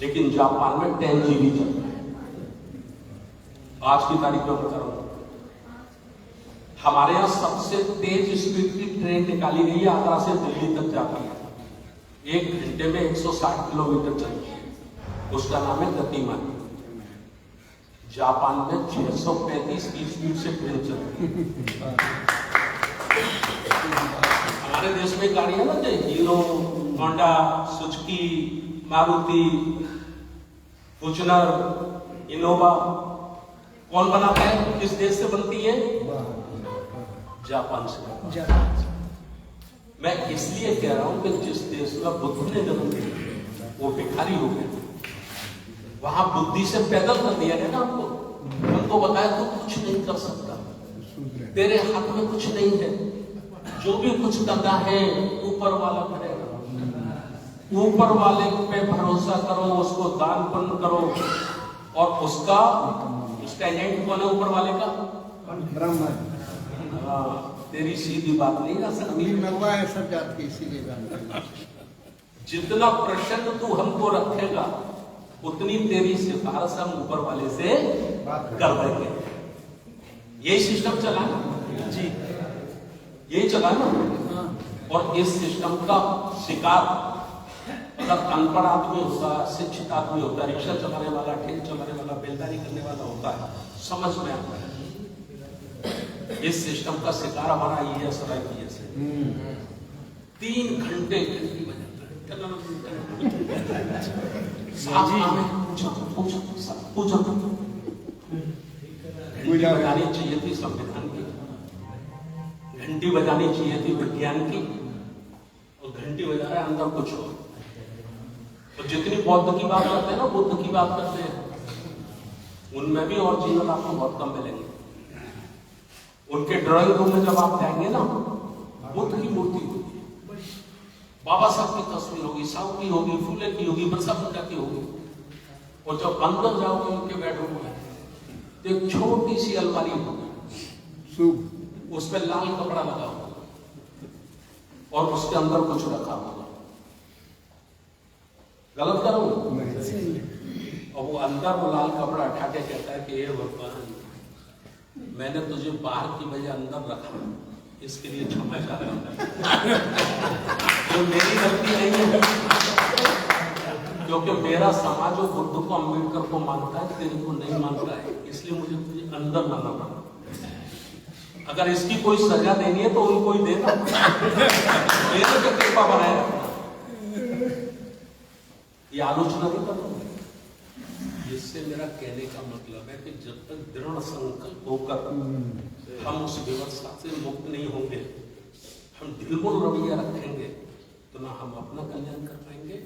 लेकिन जापान में 10GB चल रहा है। आज की तारीख में बता रहा हूं, हमारे यहां सबसे तेज स्पीड की ट्रेन निकाली गई है, आगरा से दिल्ली तक जाती है, 1 घंटे में 160 किलोमीटर चलती है, उसका नाम है गतिमान। जापान में 635 की स्पीड से ट्रेन चलती है। हमारे देश में गाड़ी है ना, जो hero, Honda, Suzuki, Maruti, Fortuner, Innova, कौन बनाता है? किस देश से बनती है? जापान से। मैं इसलिए कह रहा हूं कि जिस देश में बुद्ध ने जन्म लिया वो भिखारी हो गए, वहां बुद्धि से पैदल कर दिया गया ना आपको। हमको बताया तू कुछ नहीं कर सकता, तेरे हाथ में कुछ नहीं है, जो भी कुछ करना है ऊपर वाला करेगा। ऊपर वाले पे भरोसा करो, उसको दान पुण्य करो, और उसका एजेंट कौन है ऊपर वाले का? ब्राह्मण। तेरी सीधी बात नहीं ना सकती, मरवा है सब जात की, इसीलिए जानते। जितना प्रश्न तू हमको रखेगा उतनी तेरी सिफारिश हम ऊपर वाले से कर देंगे। यही सिस्टम चला ना जी, यही चला ना। और इस सिस्टम का शिकार अगर अनपढ़ आदमी होता, शिक्षित आदमी होता, रिक्शा चलाने वाला, ठेल चलाने वाला, बेलदारी करने वाला होता है, समझ में आता है। इस सिस्टम का शिकार हमारा IAS और IPS है। 3 घंटे घंटी बजाता है। घंटी बजानी चाहिए थी संविधान की, घंटी बजानी चाहिए थी विज्ञान की, और घंटी बजा रहा है अंदर कुछ हो। और जितनी बौद्ध की बात करते हैं ना, बुद्ध की बात करते हैं, उनमें भी ओरिजिनल आपको बहुत कम मिलेंगे। उनके ड्राइंग रूम में जब आप जाएंगे ना, बुद्ध की मूर्ति होगी, बाबा साहब की तस्वीर होगी, साहू की होगी, फूले की होगी, बिरसा मुंडा की होगी। और जब अंदर जाओगे उनके बेडरूम में तो एक छोटी सी अलमारी होगी, उस पर लाल कपड़ा लगा होगा और उसके अंदर कुछ रखा होगा। गलत करूंगा? और वो अंदर वो लाल कपड़ा उठा के कहता है कि हे भगवान, मैंने तुझे बाहर की वजह अंदर रखा, इसके लिए क्षमा चाह रहा हूं। जो मेरी गलती नहीं है, क्योंकि मेरा समाज जो बुद्ध को, अम्बेडकर को मानता है, तेरे को नहीं मानता है, इसलिए मुझे तुझे अंदर लाना पड़ा। अगर इसकी कोई सजा देनी है तो उनको ही देना, मेरे पे कृपा बनाए रखना। ये आलोचना नहीं करता। इससे मेरा कहने का मतलब है कि जब तक दृढ़ संकल्प होकर हम उस व्यवस्था से मुक्त नहीं होंगे, हम ढिलमुल रवैया रखेंगे, तो ना हम अपना कल्याण कर पाएंगे,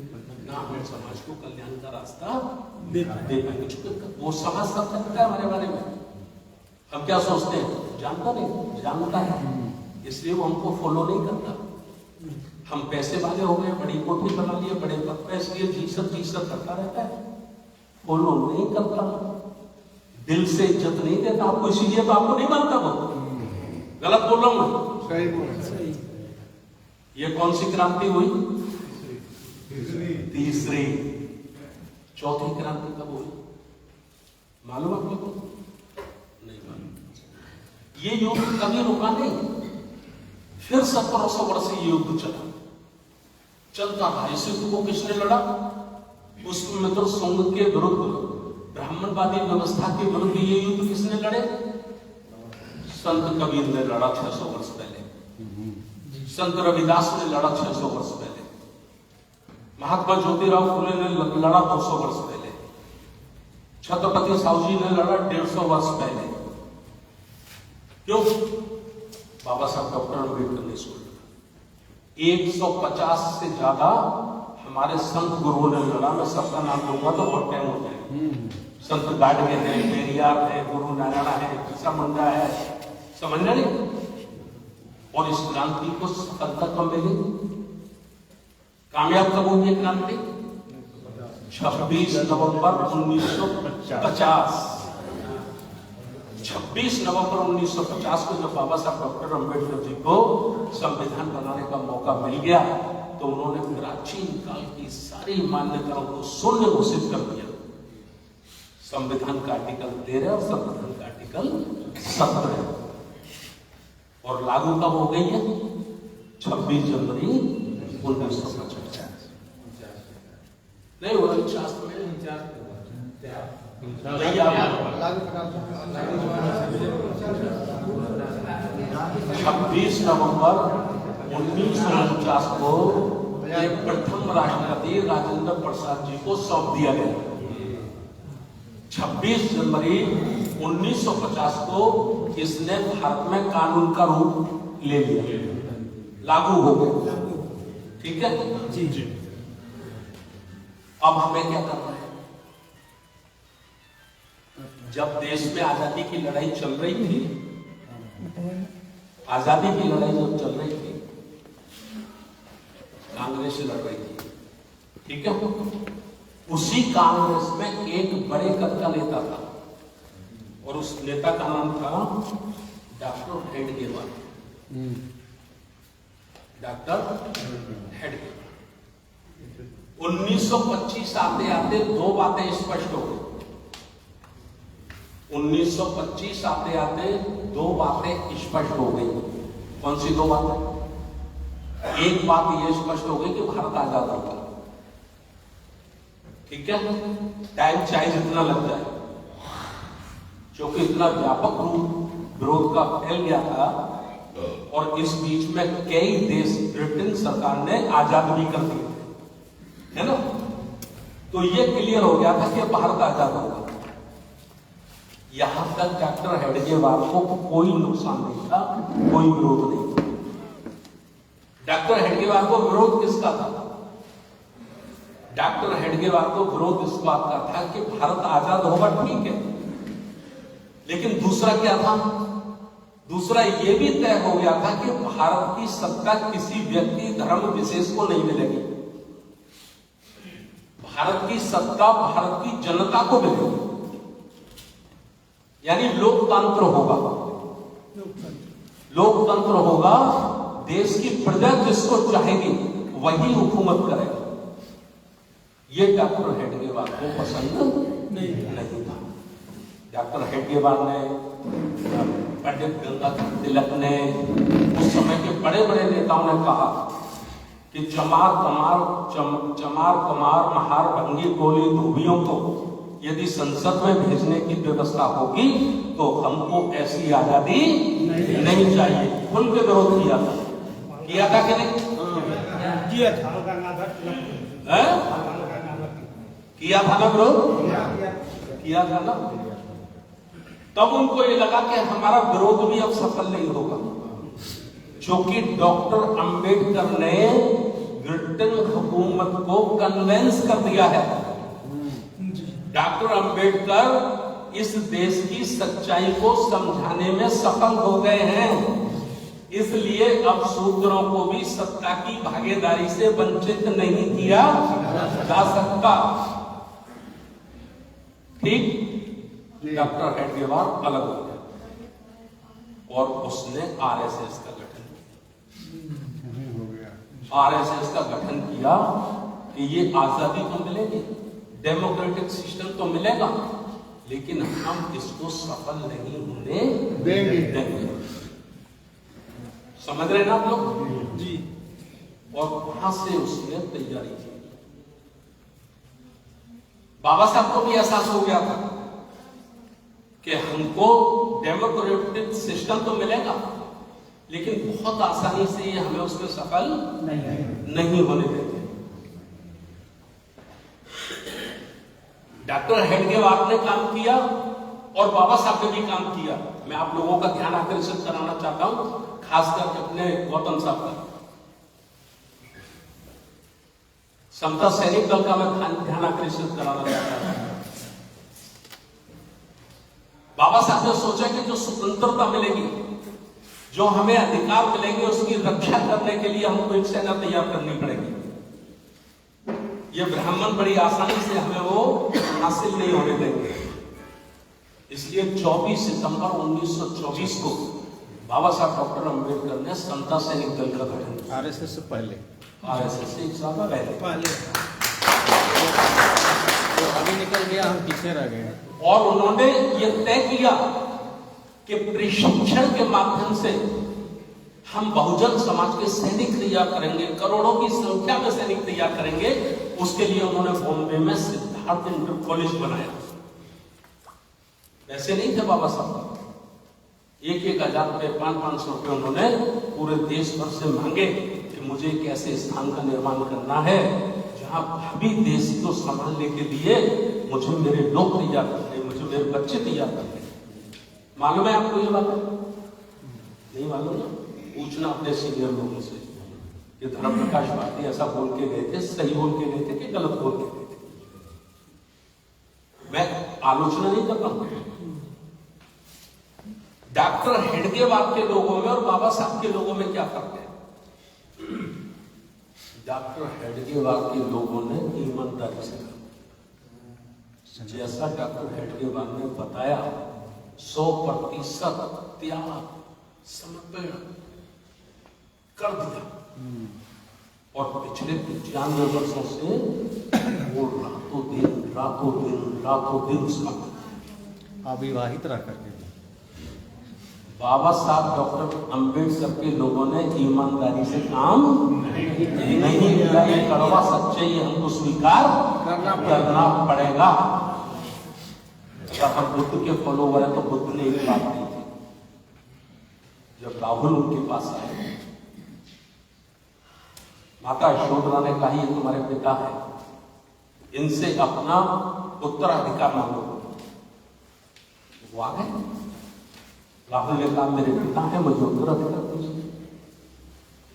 ना हम समाज को कल्याण का रास्ता दे पाएंगे। वो समाज सब जानता है हमारे बारे में, हम क्या सोचते हैं, जानता नहीं, जानता है, इसलिए वो हमको फॉलो नहीं करता। हम पैसे वाले हो गए, बड़ी कोठी बना लिए, बड़े पद पे, इसलिए जीसत करता रहता है, फॉलो नहीं करता, दिल से इज्जत नहीं देता आपको, इसीलिए तो आपको नहीं मानता वो। गलत बोल रहा हूं? सही बोल। ये कौन सी क्रांति हुई? तीसरी। चौथी क्रांति कब हुई मालूम आपको? नहीं मालूम। ये युद्ध कभी रुका नहीं, फिर 1700 वर्ष ये युद्ध चलता रहा। इस युद्ध को किसने लड़ा? पुष्यमित्र शुंग के विरुद्ध, ब्राह्मणवादी व्यवस्था के विरुद्ध ये युद्ध किसने लड़े? संत कबीर ने लड़ा 600 वर्ष पहले, संत रविदास ने लड़ा 600 वर्ष पहले, महात्मा ज्योतिराव फुले ने लड़ा 200 वर्ष पहले, छत्रपति साहू जी ने लड़ा 150 वर्ष पहले। क्यों? बाबा साहब डॉक्टर अम्बेडकर ने सोचा 150 से ज्यादा हमारे संत गुरुओं ने लड़ा। मैं सबका नाम लूंगा तो बहुत टाइम हो जाएगा। संत गाडगे है, पेरियार है, गुरु नारायण है, बिरसा मुंडा है, समझना नहीं। और इस क्रांति को सफलता कब मिली, कामयाब कब हुई क्रांति? 26 नवंबर 1950। 26 नवंबर 1950 को जब बाबा साहब डॉक्टर अम्बेडकर जी को संविधान बनाने का मौका मिल गया, तो उन्होंने प्राचीन काल की सारी मान्यताओं को शून्य घोषित कर दिया। संविधान का आर्टिकल 13 और संविधान का आर्टिकल 17 और लागू कब हो गई है? 26 जनवरी 1950। नहीं हुआ 50 में 26 नवंबर 1949 को ये प्रथम राष्ट्रपति राजेंद्र प्रसाद जी को सौंप दिया गया। 26 जनवरी 1950 को इसने भारत में कानून का रूप ले लिया, लागू हो गया। ठीक है जी जी। अब हमें क्या करना है? जब देश में आजादी की लड़ाई चल रही थी, आजादी की लड़ाई जब चल रही थी, कांग्रेस लड़ रही थी, ठीक है। उसी कांग्रेस में एक बड़े कद का नेता था और उस नेता का नाम था डॉक्टर हेडगेवार। डॉक्टर हेडगेवार 1925 आते आते दो बातें स्पष्ट हो गई। 1925 आते आते दो बातें स्पष्ट हो गई। कौन सी दो बातें? एक बात यह स्पष्ट हो गई कि भारत आजाद होगा, ठीक है। टाइम चाहे जितना लग जाए, क्योंकि इतना व्यापक रूप विरोध का फैल गया था और इस बीच में कई देश, ब्रिटेन सरकार ने आजाद भी कर दिए थे, है ना। तो यह क्लियर हो गया था कि भारत आजाद होगा। यहां तक डॉक्टर हेडगेवार को कोई नुकसान नहीं था, कोई विरोध नहीं। डॉक्टर हेडगेवार को विरोध किसका था? डॉक्टर हेडगेवार को विरोध इस बात का था कि भारत आजाद होगा, ठीक है, लेकिन दूसरा क्या था? दूसरा यह भी तय हो गया था कि भारत की सत्ता किसी व्यक्ति, धर्म विशेष को नहीं मिलेगी। भारत की सत्ता भारत की जनता को मिलेगी, यानी लोकतंत्र होगा। लोकतंत्र होगा, देश की प्रजा जिसको चाहेगी वही हुकूमत करेगा। यह डॉक्टर हेडगेवार को पसंद नहीं था। डॉक्टर हेडगेवार ने, पंडित गंगाधर तिलक ने, उस समय के बड़े बड़े नेताओं ने कहा कि चमार कमार महार भंगी गोली धोबियों को यदि संसद में भेजने की व्यवस्था होगी तो हमको ऐसी आजादी नहीं चाहिए। खुल के विरोध किया था कि नहीं? किया था ना विरोध, किया था ना। तब उनको ये लगा कि हमारा विरोध भी अब सफल नहीं होगा, क्योंकि डॉक्टर अंबेडकर ने ब्रिटेन हुकूमत को कन्वेंस कर दिया है। डॉक्टर अंबेडकर इस देश की सच्चाई को समझाने में सफल हो गए हैं, इसलिए अब शूद्रों को भी सत्ता की भागीदारी से वंचित नहीं किया जा सकता, ठीक। डॉक्टर हेडगेवार अलग हो गया और उसने आरएसएस का गठन किया। आरएसएस का गठन किया कि ये आजादी तो मिलेगी, डेमोक्रेटिक सिस्टम तो मिलेगा, लेकिन हम इसको सफल नहीं होने देंगे। समझ रहे हैं ना आप लोग जी? और वहां से उसने तैयारी की। बाबा साहब को भी एहसास हो गया था कि हमको डेमोक्रेटिक सिस्टम तो मिलेगा, लेकिन बहुत आसानी से ये हमें उसमें सफल नहीं होने देंगे। डॉक्टर हेडगेवार ने काम किया और बाबा साहब ने भी काम किया। मैं आप लोगों का ध्यान आकर्षित कराना चाहता हूं, खासकर अपने गौतम साहब का। समता सैनिक दल का मैं ध्यान आकर्षित कराना चाहता हूं। बाबा साहब ने सोचा कि जो स्वतंत्रता मिलेगी, जो हमें अधिकार मिलेंगे, उसकी रक्षा करने के लिए हमको एक सेना तैयार करनी पड़ेगी। ये ब्राह्मण बड़ी आसानी से हमें वो हासिल नहीं होने देंगे। इसलिए 24 सितंबर 1924 को बाबा साहब डॉक्टर अंबेडकर ने समता सैनिक दल का गठन किया। आरएसएस से पहले, आरएसएस से एक साल पहले तो अभी निकल गया, हम पीछे रह गए। और उन्होंने ये तय किया कि प्रशिक्षण के माध्यम से हम बहुजन समाज के सैनिक तैयार करेंगे, करोड़ों की संख्या में सैनिक तैयार करेंगे। उसके लिए उन्होंने बॉम्बे में सिद्धार्थ इंटर कॉलेज बनाया। ऐसे नहीं थे बाबा साहब, 1,000 रुपए, 500 रुपए उन्होंने पूरे देश भर से मांगे कि मुझे एक ऐसे स्थान का निर्माण करना है जहां भावी देश को संभालने के लिए मुझे मेरे लोग तैयार करने, मुझे मेरे बच्चे तैयार करने। मालूम है आपको ये बात? नहीं मालूम ना? पूछना अपने सीनियर लोगों से। ये धर्म प्रकाश भारती ऐसा बोल के गए थे, सही बोल के गए थे कि गलत बोल के गए थे? मैं आलोचना नहीं करता हूं, डॉक्टर हेडगेवार के लोगों में और बाबा साहब के लोगों में क्या फर्क है? डॉक्टर हेडगेवार के लोगों ने ईमानदारी से कहा, जैसा डॉक्टर हेडगेवार ने बताया 100% त्याग समर्पण कर दिया। और पिछले 95 वर्षों से वो रातों दिन साथ अविवाहित रह करके बाबा साहब डॉक्टर अंबेडकर के लोगों ने ईमानदारी से काम नहीं किया। ये कड़वा सच्चाई हमको स्वीकार करना पड़ेगा। अगर हम बुद्ध के फॉलोवर हैं तो बुद्ध ने एक बात की थी, जब राहुल उनके पास आए, माता यशोधरा ने कहा ये तुम्हारे पिता है, इनसे अपना उत्तराधिकार मांगो। वो आ गए। राहुल ने कहा मेरे पिता है, मुझे उत्तराधिकार दीजिए।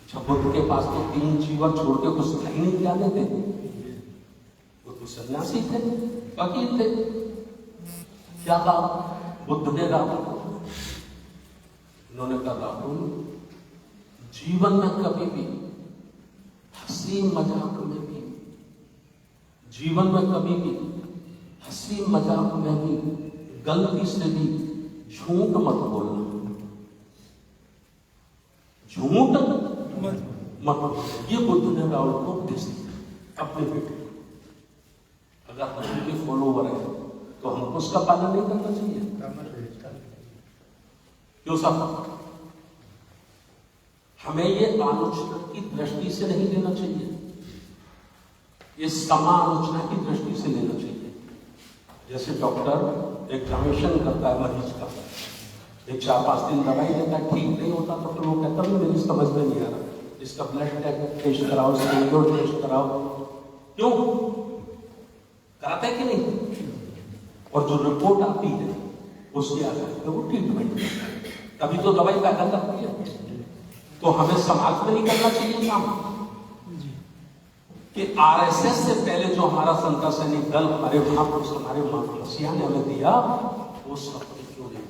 अच्छा, बुद्ध के पास तो 3 जीवन छोड़ के कुछ नहीं नहीं क्या देते, वो तो सन्यासी थे, वकील थे। क्या कहा बुद्ध ने राहुल को? उन्होंने कहा राहुल, जीवन में कभी भी हंसी मजाक में भी, जीवन में कभी भी हंसी मजाक में भी गलती से भी झूठ मत बोलना, झूठ मत बोलना। ये बुद्ध ने राहुल को उपदेश दिया अपने बेटे। अगर हम उनके फॉलोवर हैं तो हमको उसका पालन नहीं करना चाहिए? क्यों साहब? हमें ये आलोचना की दृष्टि से नहीं लेना चाहिए, ये समालोचना की दृष्टि से लेना चाहिए। जैसे डॉक्टर एग्जामिनेशन करता है मरीज का, एक 4-5 दिन दवाई देता है, ठीक नहीं होता तो फिर वो कहता है मेरी समझ में नहीं आ रहा, इसका ब्लड टेस्ट कराओ, इसका यूरिन टेस्ट कराओ। क्यों कराते कि नहीं? और जो रिपोर्ट आती है उसके आधार पर वो ट्रीटमेंट, तभी तो दवाई पैदा करती है। तो हमें समाज में नहीं करना चाहिए काम कि आरएसएस से पहले जो हमारा संता सैनिक दल, हमारे महापुरुष, हमारे मसीहा ने हमें दिया, वो सब क्यों नहीं?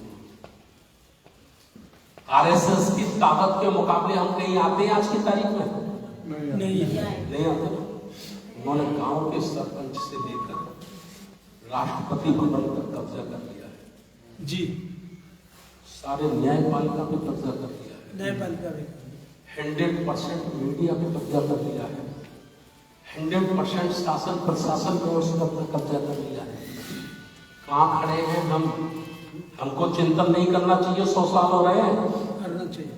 आरएसएस की ताकत के मुकाबले हम कहीं आते हैं आज की तारीख में? नहीं आते। उन्होंने गांव के सरपंच से लेकर राष्ट्रपति भवन तक कब्जा कर लिया है जी। सारे न्यायपालिका पे कब्जा कर लिया है, न्यायपालिका में 100% मीडिया पे कब्जा कर लिया है, 100% शासन प्रशासन पे उसका कब्जा कर लिया है। कहाँ खड़े हैं हम? हमको चिंतन नहीं करना चाहिए? 100 साल हो रहे हैं, करना चाहिए।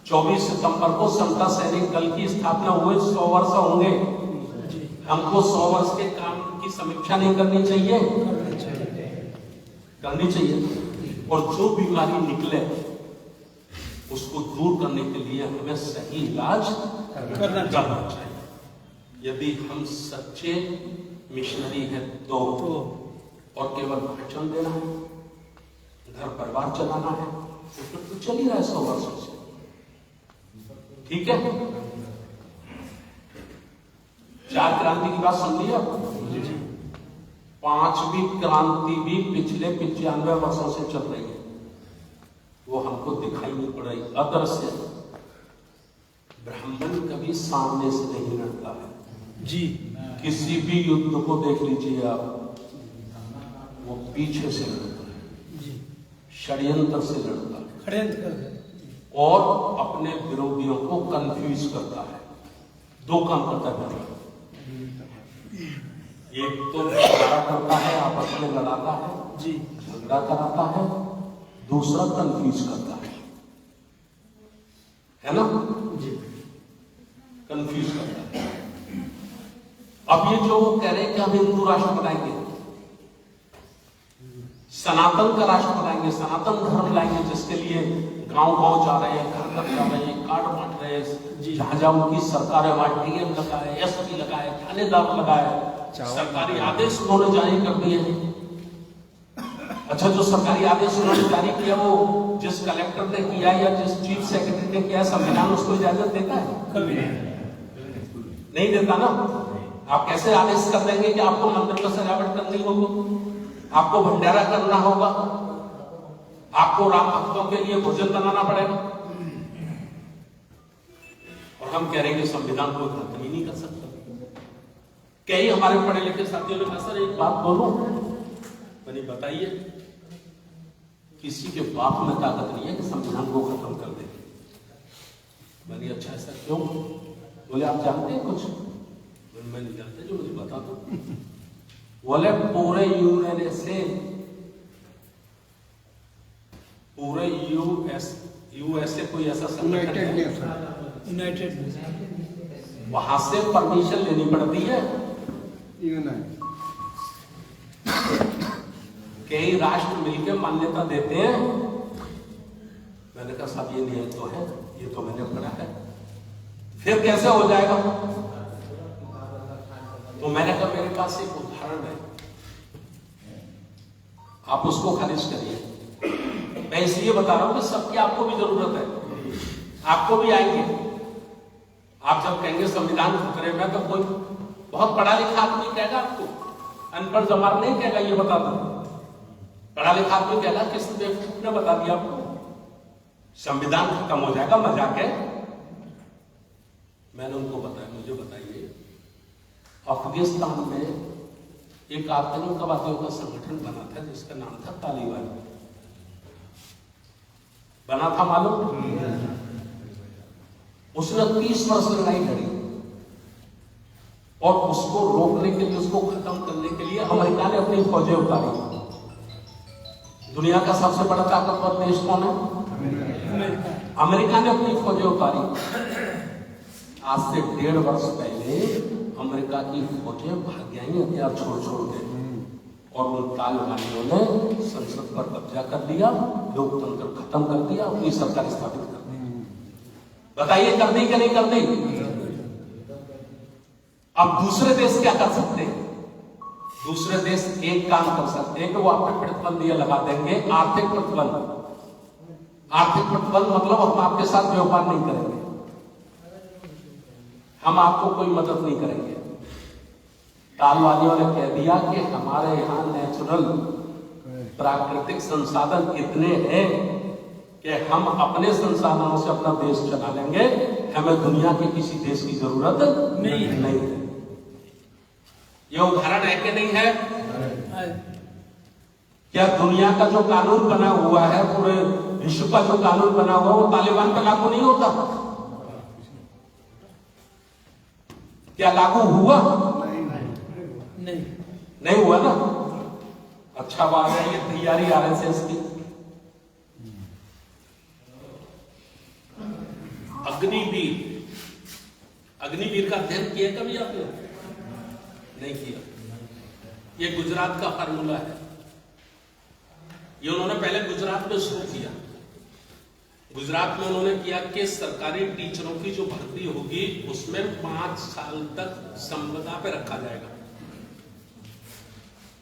24 सितंबर को समता सैनिक दल की स्थापना हुए 100 वर्ष होंगे। हमको 100 वर्ष के काम की समीक्षा नहीं करनी चाहिए? करनी चाहिए। और जो बीमारी निकले उसको दूर करने के लिए हमें सही इलाज करना चाहिए। यदि हम सच्चे मिशनरी हैं तो और केवल भाषण देना है, घर परिवार चलाना है, तो चल ही रहा है 100 वर्षों से, ठीक है। 4 क्रांति की बात सुन ली आप? 5वीं क्रांति भी पिछले 95 वर्षों से चल रही है, वो हमको दिखाई नहीं पड़ रही। अदृश्य ब्राह्मण कभी सामने से नहीं लड़ता है जी। किसी भी युद्ध को देख लीजिए आप, वो पीछे से लड़ता है जी, षड्यंत्र से लड़ता है, षड्यंत्र करता है और अपने विरोधियों को कंफ्यूज करता है। 2 काम करता है, एक तो झगड़ा करता है, आपस में लड़ाता है जी, झगड़ा कराता है, दूसरा कंफ्यूज करता है ना जी, कंफ्यूज करता है। अब ये जो वो कह रहे हैं कि हम हिंदू राष्ट्र बनाएंगे, सनातन का राष्ट्र बनाएंगे, सनातन धर्म लाएंगे, जिसके लिए गांव-गांव जा रहे हैं, घर घर जा रहे हैं, कार्ड बांट रहे हैं, जहां जहां उनकी सरकार है वहां डीएम लगाए, एसपी लगाए, थानेदार लगाए, सरकारी आदेश उन्होंने जारी कर दिए हैं। अच्छा, जो सरकारी आदेश उन्होंने जारी किया वो जिस कलेक्टर ने किया या जिस चीफ सेक्रेटरी ने किया, संविधान उसको इजाजत देता है? कभी नहीं देता ना। आप कैसे आदेश कर देंगे कि आपको मंदिर में सजावट करनी होगी, आपको भंडारा करना होगा? आपको राम भक्तों के लिए भोजन बनाना पड़ेगा, और हम कह रहे हैं कि संविधान को खत्म ही नहीं कर सकता। कई हमारे पढ़े लिखे साथियों ने कहा सर एक बात बोलो, मैंने बताइए। किसी के बाप में ताकत नहीं है कि संविधान को खत्म कर दे। मैंने अच्छा ऐसा क्यों? बोले आप जानते हैं कुछ? मैं नहीं जानता, जो मुझे बता दो। बोले पूरे यूएसए कोई ऐसा संगठन है, यूनाइटेड वहां से परमिशन लेनी पड़ती है। कई राष्ट्र मिलकर मान्यता देते हैं। मैंने कहा साहब ये नियम तो है, ये तो मैंने पढ़ा है, फिर कैसे हो जाएगा? तो मैंने कहा मेरे पास एक उदाहरण है, आप उसको खारिज करिए। मैं इसलिए बता रहा हूं कि सबकी आपको भी जरूरत है, आपको भी आएंगे। आप जब कहेंगे संविधान खतरे में, तो कोई बहुत पढ़ा लिखा आदमी कहेगा आपको, अनपढ़ जमात नहीं कहेगा ये बता दो। पढ़ा लिखा आदमी कहेगा किस बेवकूफ ने बता दिया आपको संविधान खत्म हो जाएगा मजाक है। मैंने उनको बताया, मुझे बताइए अफगानिस्तान में एक आतंकवादियों का संगठन बना था जिसका नाम था तालिबान। बना था मालूम? उसने 30 वर्ष लड़ाई लड़ी और उसको रोकने के लिए, उसको खत्म करने के लिए अमेरिका ने अपनी फौजें उतारी। दुनिया का सबसे बड़ा ताकतवर देश कौन है? अमेरिका ने अपनी फौजें उतारी। आज से 1.5 वर्ष पहले अमेरिका की फौजें भाग गई हथियार छोड़ के, और उन तालिबानियों ने संसद पर कब्जा कर लिया, लोकतंत्र खत्म कर दिया, अपनी सरकार स्थापित कर दी। बताइए कर दी कि नहीं कर दी? अब दूसरे देश क्या कर सकते हैं? दूसरे देश एक काम कर सकते हैं कि वो आप पे प्रतिबंध लगा देंगे, आर्थिक प्रतिबंध। आर्थिक प्रतिबंध मतलब हम आपके साथ व्यापार नहीं करेंगे, हम आपको कोई मदद नहीं करेंगे। तालिबानियों ने कह दिया कि हमारे यहां नेचुरल प्राकृतिक संसाधन इतने हैं कि हम अपने संसाधनों से अपना देश चला लेंगे, हमें दुनिया के किसी देश की जरूरत नहीं है। यह उदाहरण है कि नहीं है? क्या दुनिया का जो कानून बना हुआ है, पूरे विश्व का जो कानून बना हुआ है, वो तालिबान पर लागू नहीं होता? क्या लागू हुआ? नहीं हुआ ना। अच्छा बात है, ये तैयारी आरएसएस की। अग्निवीर का अध्ययन किया कभी आपने? नहीं किया। ये गुजरात का फार्मूला है। ये उन्होंने पहले गुजरात में शुरू किया। गुजरात में उन्होंने किया कि सरकारी टीचरों की जो भर्ती होगी उसमें 5 साल तक संविदा पे रखा जाएगा।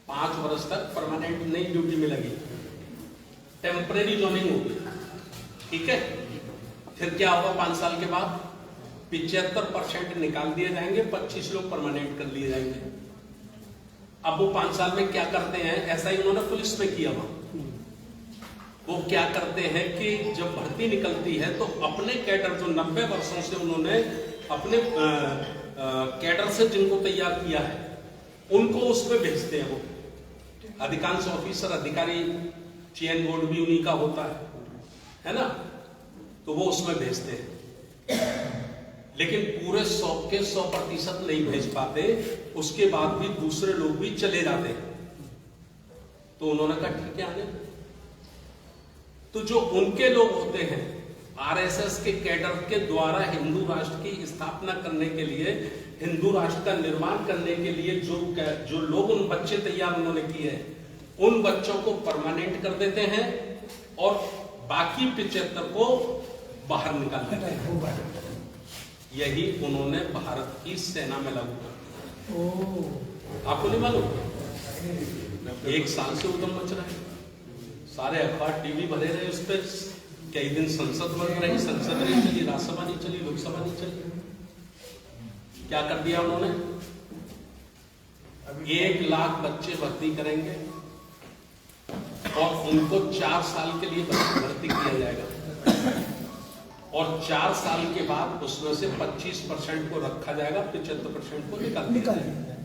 5 वर्ष तक परमानेंट नई ड्यूटी मिलेगी, टेम्परेरी जॉइनिंग होगी, ठीक है। फिर क्या होगा? 5 साल के बाद 75% निकाल दिए जाएंगे, 25 लोग परमानेंट कर लिए जाएंगे। अब वो 5 साल में क्या करते हैं? ऐसा ही उन्होंने पुलिस में किया। वो क्या करते हैं कि जब भर्ती निकलती है तो अपने कैडर, जो 90 वर्षों से उन्होंने अपने कैडर से जिनको तैयार किया है, उनको उसमें भेजते हैं। वो अधिकांश ऑफिसर, अधिकारी, चेन बोर्ड भी उन्हीं का होता है ना, तो वो उसमें भेजते हैं। लेकिन पूरे 100 के 100% नहीं भेज पाते, उसके बाद भी दूसरे लोग भी चले जाते हैं। तो उन्होंने कहा ठीक है आने। तो जो उनके लोग होते हैं, आरएसएस के कैडर के द्वारा हिंदू राष्ट्र की स्थापना करने के लिए, हिंदू राष्ट्र का निर्माण करने के लिए जो लोग, उन बच्चे तैयार उन्होंने किए हैं, उन बच्चों को परमानेंट कर देते हैं और बाकी 75 को बाहर निकाल देते हैं। यही उन्होंने भारत की सेना में लागू कर दिया। आपको नहीं मालूम? 1 साल से उद्यम मच रहा है, सारे अखबार, टीवी भरे रहे उस पर। कई दिन संसद बंद रही, संसद नहीं चली, राज्यसभा नहीं चली, लोकसभा नहीं चली। क्या कर दिया उन्होंने? 1 लाख बच्चे भर्ती करेंगे, और उनको 4 साल के लिए भर्ती किया जाएगा और 4 साल के बाद उसमें से 25% को रखा जाएगा, 75% को निकाल दिया जाएगा।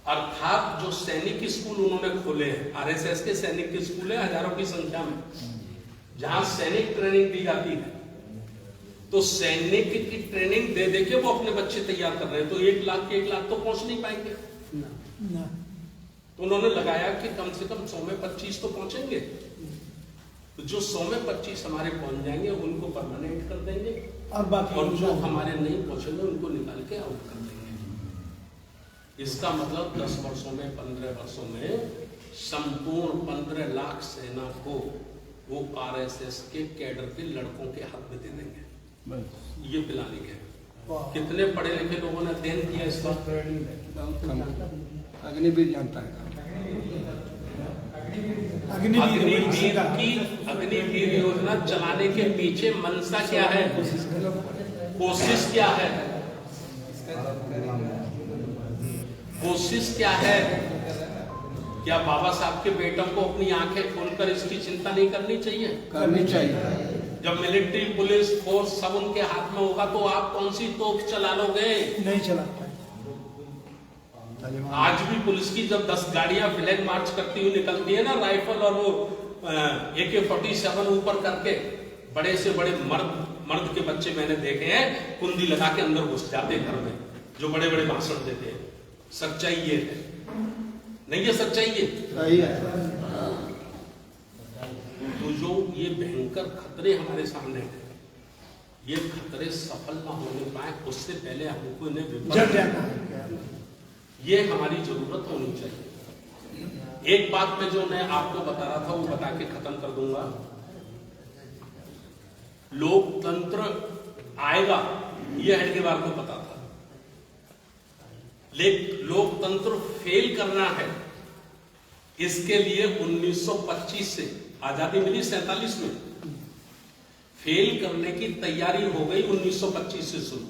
अर्थात जो सैनिक स्कूल उन्होंने खोले हैं, आरएसएस के सैनिक के स्कूल है हजारों की संख्या में, जहां सैनिक ट्रेनिंग दी जाती है, तो सैनिक की ट्रेनिंग दे दे के वो अपने बच्चे तैयार कर रहे हैं, तो 1 लाख के 1 लाख तो पहुंच नहीं पाएंगे। तो उन्होंने लगाया कि कम से कम 100 में 25 तो पहुंचेंगे, तो जो 100 में 25 हमारे पहुंच जाएंगे उनको परमानेंट कर देंगे और बाकी और जो हमारे नहीं पहुंचेंगे उनको निकाल के आउट कर देंगे। इसका मतलब 10 वर्षों में, 15 वर्षों में संपूर्ण 15 लाख सेना को वो आरएसएस के कैडर के लड़कों के हाथ में दे देंगे। ये प्लानिंग है। कितने पढ़े लिखे लोगों ने अध्ययन किया इस बात? अग्निवीर जानता है। अग्निवीर योजना चलाने के पीछे मंशा क्या है, कोशिश क्या है, कोशिश क्या है? क्या बाबा साहब के बेटों को अपनी आंखें खोलकर इसकी चिंता नहीं करनी चाहिए? करनी चाहिए। जब मिलिट्री, पुलिस, फोर्स सब उनके हाथ में होगा तो आप कौन सी तोप चला लोगे? नहीं चला पाए। आज भी पुलिस की जब 10 गाड़ियां फ्लैग मार्च करती हुई निकलती है ना, राइफल और वो AK-47 ऊपर करके, बड़े से बड़े मर्द के बच्चे मैंने देखे हैं कुंडी लगा के अंदर घुस जाते घर में, जो बड़े बड़े भाषण देते हैं। सच्चाई ये है, नहीं है सच्चाई ये? सही है। तो जो ये भयंकर खतरे हमारे सामने हैं, ये खतरे सफल ना होने पाए उससे पहले हमको इन्हें ये हमारी जरूरत होनी चाहिए। एक बात मैं जो मैं आपको बता रहा था वो बता के खत्म कर दूंगा। लोकतंत्र आएगा ये हेडगेवार को पता था, लेकिन लोकतंत्र फेल करना है, इसके लिए 1925 से आजादी मिली 47 में, फेल करने की तैयारी हो गई 1925 से शुरू।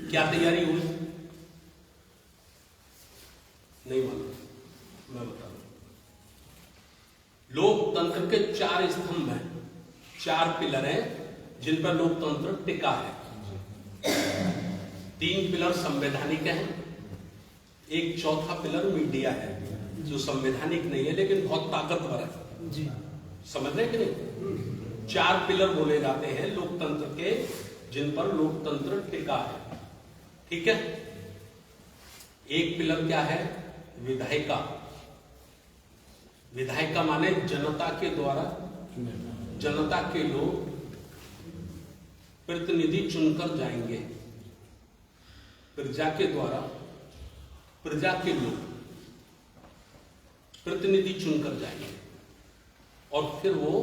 क्या तैयारी हुई? नहीं मालूम, मैं बता रहा हूं। लोकतंत्र के 4 स्तंभ हैं, 4 पिलर हैं जिन पर लोकतंत्र टिका है। 3 पिलर संवैधानिक हैं, एक चौथा पिलर मीडिया है जो संवैधानिक नहीं है लेकिन बहुत ताकतवर है। समझ रहे कि नहीं? 4 पिलर बोले जाते हैं लोकतंत्र के जिन पर लोकतंत्र टिका है। ठीक है? एक पिलर क्या है? विधायिका। विधायिका माने जनता के द्वारा, जनता के लोग प्रतिनिधि चुनकर जाएंगे, प्रजा के द्वारा प्रजा के लोग प्रतिनिधि चुनकर जाएंगे और फिर वो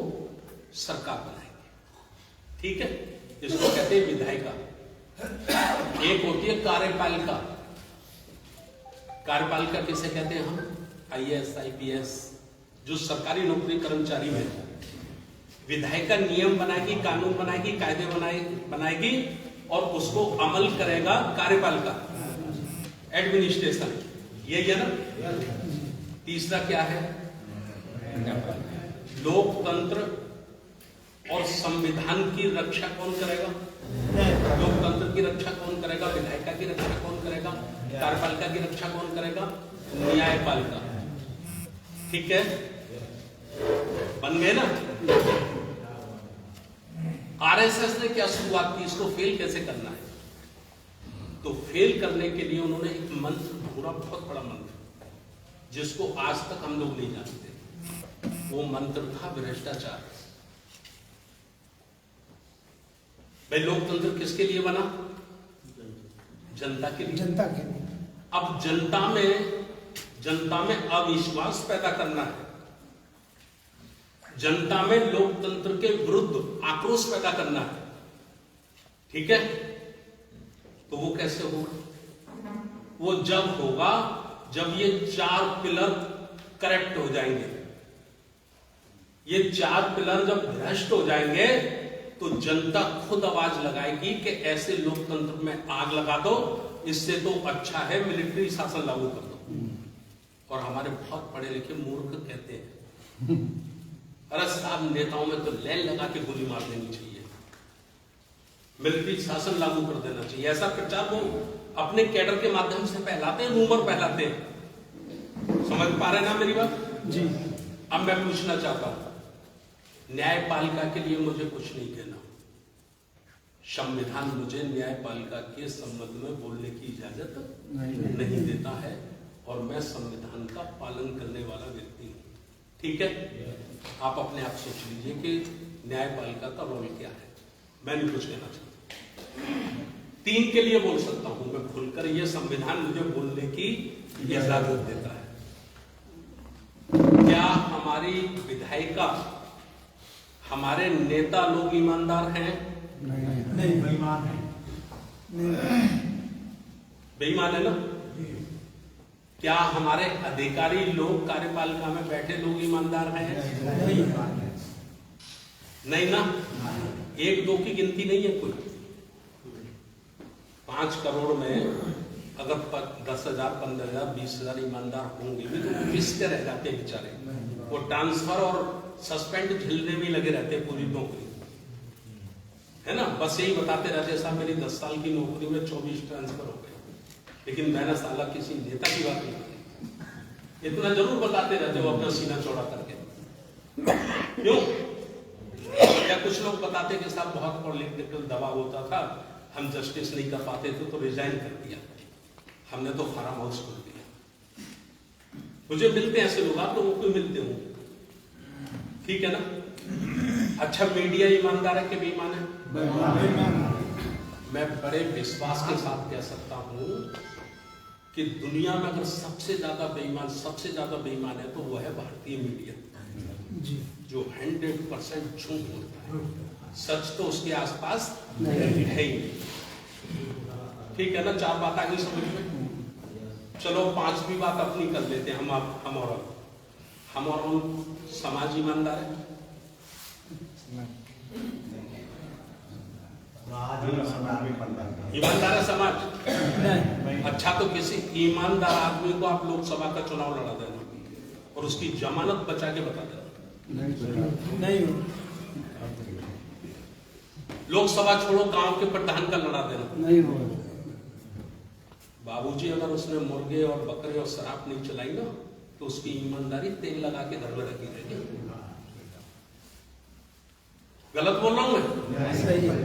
सरकार बनाएंगे। ठीक है? इसको कहते हैं विधायिका। एक होती है कार्यपालिका। कार्यपालिका किसे कहते हैं हम? IAS, IPS, जो सरकारी नौकरी कर्मचारी है। विधायिका नियम बनाएगी, कानून बनाएगी, कायदे बनाएगी और उसको अमल करेगा कार्यपालिका, एडमिनिस्ट्रेशन। यही है ना? तीसरा क्या है? लोकतंत्र और संविधान की रक्षा कौन करेगा? लोकतंत्र की रक्षा कौन करेगा? विधायिका की रक्षा कौन करेगा? कार्यपालिका की रक्षा कौन करेगा? न्यायपालिका। ठीक है? बन गए ना? आरएसएस ने क्या शुरुआत की? इसको फेल कैसे करना है? तो फेल करने के लिए उन्होंने एक मंत्र ढूंढा, बहुत बड़ा मंत्र, जिसको आज तक हम लोग नहीं जानते। वो मंत्र था भ्रष्टाचार। भाई लोकतंत्र किसके लिए बना? जनता के लिए। जनता के लिए। अब जनता में अविश्वास पैदा करना है, जनता में लोकतंत्र के विरुद्ध आक्रोश पैदा करना है। ठीक है? तो वो कैसे होगा? वो जब होगा जब ये 4 पिलर करेक्ट हो जाएंगे। ये 4 पिलर जब भ्रष्ट हो जाएंगे तो जनता खुद आवाज लगाएगी कि ऐसे लोकतंत्र में आग लगा दो, इससे तो अच्छा है मिलिट्री शासन लागू कर दो। और हमारे बहुत पढ़े लिखे मूर्ख कहते हैं अरे साहब, नेताओं में तो लाइन लगा के गोली मार देनी चाहिए, मिलिट्री शासन लागू कर देना चाहिए। ऐसा प्रचार वो अपने कैडर के माध्यम से फैलाते हैं, रूमर फैलाते हैं। समझ पा रहे ना मेरी बात जी। अब मैं पूछना चाहता हूं, न्यायपालिका के लिए मुझे कुछ नहीं कहना, संविधान मुझे न्यायपालिका के संबंध में बोलने की इजाजत नहीं देता है, और मैं संविधान का पालन करने वाला व्यक्ति हूं। ठीक है, आप अपने आप सोच लीजिए कि न्यायपालिका का रोल क्या है। मैं नहीं कुछ कहना चाहता, 3 के लिए बोल सकता हूं मैं खुलकर, यह संविधान मुझे बोलने की इजाजत देता है। क्या हमारी विधायिका, हमारे नेता लोग ईमानदार हैं? नहीं, बेईमान है। बेईमान है ना? क्या हमारे अधिकारी लोग, कार्यपालिका में बैठे लोग ईमानदार हैं? नहीं ना? 1-2 की गिनती नहीं है कोई। 5 करोड़ में अगर 10,000, 15,000, 20,000 ईमानदार होंगे भी तो वो पिसते रह जाते हैं बेचारे। वो ट्रांसफर और सस्पेंड झेलने में लगे रहते हैं पूरी नौकरी, है ना? बस यही बताते रहते, साहब मेरी 10 साल की नौकरी में 24 ट्रांसफर हो गए, लेकिन मैंने साला किसी नेता की बात नहीं की। इतना जरूर बताते रहते हो अपना सीना चौड़ा करके। क्यों? या कुछ लोग बताते कि साहब बहुत पॉलिटिकल दबाव होता था, हम जस्टिस नहीं कर पाते थे तो रिजाइन कर दिया, हमने तो फार्म हाउस खोल दिया। मुझे मिलते हैं ऐसे लोग, आप लोगों को मिलते हो, ठीक है ना? अच्छा, मीडिया ईमानदार है कि बेईमान है? मैं बड़े विश्वास के साथ कह सकता हूं कि दुनिया में अगर सबसे ज्यादा बेईमान है तो वो है भारतीय मीडिया जी। जो 100% झूठ बोलता है, सच तो उसके आसपास है ही नहीं। ठीक है ना? 4 बात आ गई समझ में? चलो 5वीं बात अपनी कर लेते हैं। हम और समाज ईमानदार है? ईमानदार है समाज? अच्छा, तो किसी ईमानदार आदमी को आप लोकसभा का चुनाव लड़ा देना और उसकी जमानत बचा के बता देना, नहीं। लोकसभा छोड़ो, गांव के प्रधान का लड़ा देना, नहीं होगा। बाबूजी अगर उसने मुर्गे और बकरे और शराब नहीं चलाई ना तो उसकी ईमानदारी तेल लगा के घर में रखी रहेगी। गलत बोल रहा हूं मैं? सही है।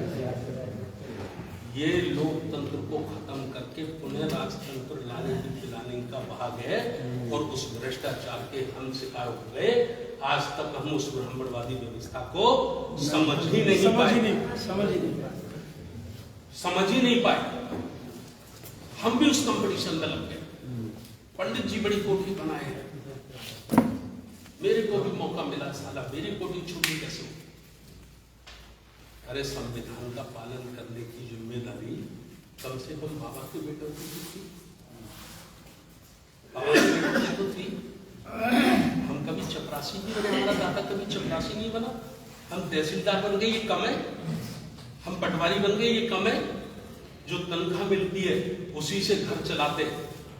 ये लोकतंत्र को खत्म करके पुनः राजतंत्र लाने की प्लानिंग का भाग है, और उस भ्रष्टाचार के हम शिकार हो गए। आज तक हम उस ब्राह्मणवादी व्यवस्था को समझ ही नहीं पाए। हम भी उस कंपटीशन में लग गए। पंडित जी बड़ी कोठी बनाए हैं, मेरे को भी मौका मिला, साला मेरी कोठी छूटी कैसे हो? अरे संविधान का पालन करने की जिम्मेदारी कम से कम बाबा के बेटों की थी, बाबा के बेटों की तो थी। हम कभी चपरासी नहीं बने, हमारा दादा कभी चपरासी नहीं बना। हम तहसीलदार बन गए, ये कम है? हम पटवारी बन गए, ये कम है? जो तनख्वाह मिलती है उसी से घर चलाते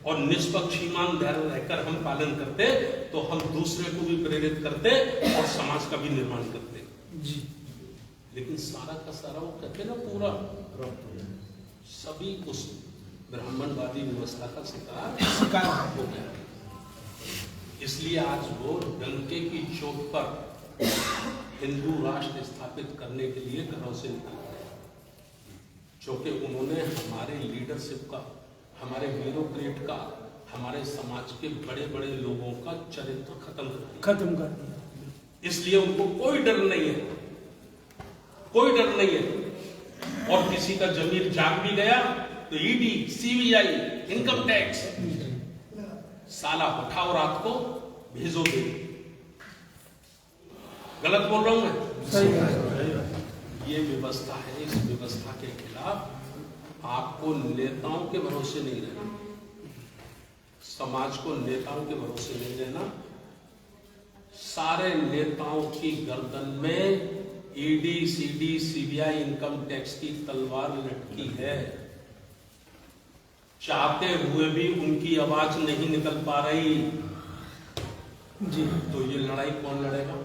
और निष्पक्ष ईमानदार रहकर हम पालन करते तो हम दूसरे को भी प्रेरित करते और समाज का भी निर्माण करते जी। लेकिन सारा का सारा वो कहते ना पूरा सभी उस ब्राह्मणवादी व्यवस्था का शिकार हो गया। इसलिए आज वो डंके की चोट पर हिंदू राष्ट्र स्थापित करने के लिए घरों से निकल गए, क्योंकि उन्होंने हमारे लीडरशिप का, हमारे ब्यूरोक्रेट का, हमारे समाज के बड़े बड़े लोगों का चरित्र खत्म कर दिया। इसलिए उनको कोई डर नहीं है, कोई डर नहीं है। और किसी का जमीर जाग भी गया तो ईडी, सीबीआई, इनकम टैक्स, साला उठाओ रात को भेजो दे। गलत बोल रहा हूं मैं? सही है। ये व्यवस्था है, इस व्यवस्था के खिलाफ आपको नेताओं के भरोसे नहीं रहना, समाज को नेताओं के भरोसे नहीं रहना। सारे नेताओं की गर्दन में ED, CD, CBI, income tax की तलवार लटकी है। चाहते हुए भी उनकी आवाज नहीं निकल पा रही। जी तो ये लड़ाई कौन लड़ेगा?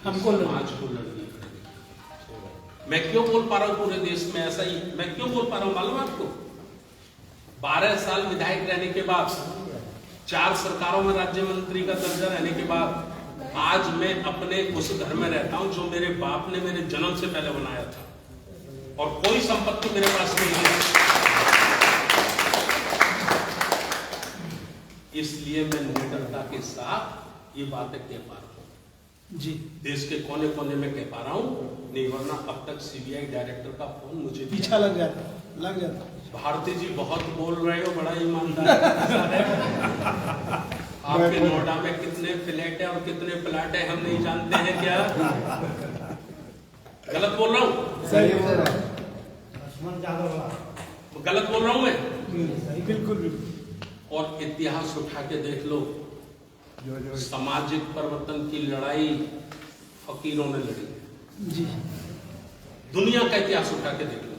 हमको समाज को लड़नी पड़ेगी। मैं क्यों बोल पा रहा हूं पूरे देश में ऐसा ही? मैं क्यों बोल पा रहा हूं मालूम आपको? 12 साल विधायक रहने के बाद, 4 सरकारों में राज्य मंत्री का दर्जा रहने के बाद, आज मैं अपने उस घर में रहता हूं जो मेरे बाप ने मेरे जन्म से पहले बनाया था, और कोई संपत्ति मेरे पास नहीं है। इसलिए मैं निडरता के साथ ये बातें कह पा रहा हूं। जी देश के कोने कोने में कह पा रहा हूं, नहीं वरना अब तक सीबीआई डायरेक्टर का फोन मुझे पीछा लग जाता। भारती जी बहुत बोल रहे हो, बड़ा ईमानदार है। आपके नोएडा में कितने फ्लैट है और कितने प्लाट है हम नहीं जानते हैं क्या? गलत बोल रहा हूँ? सही बोल रहा है। गलत बोल रहा हूँ मैं? बिल्कुल बिल्कुल। और इतिहास उठा के देख लो, सामाजिक परिवर्तन की लड़ाई फकीरों ने लड़ी। जी दुनिया का इतिहास उठा के देख लो।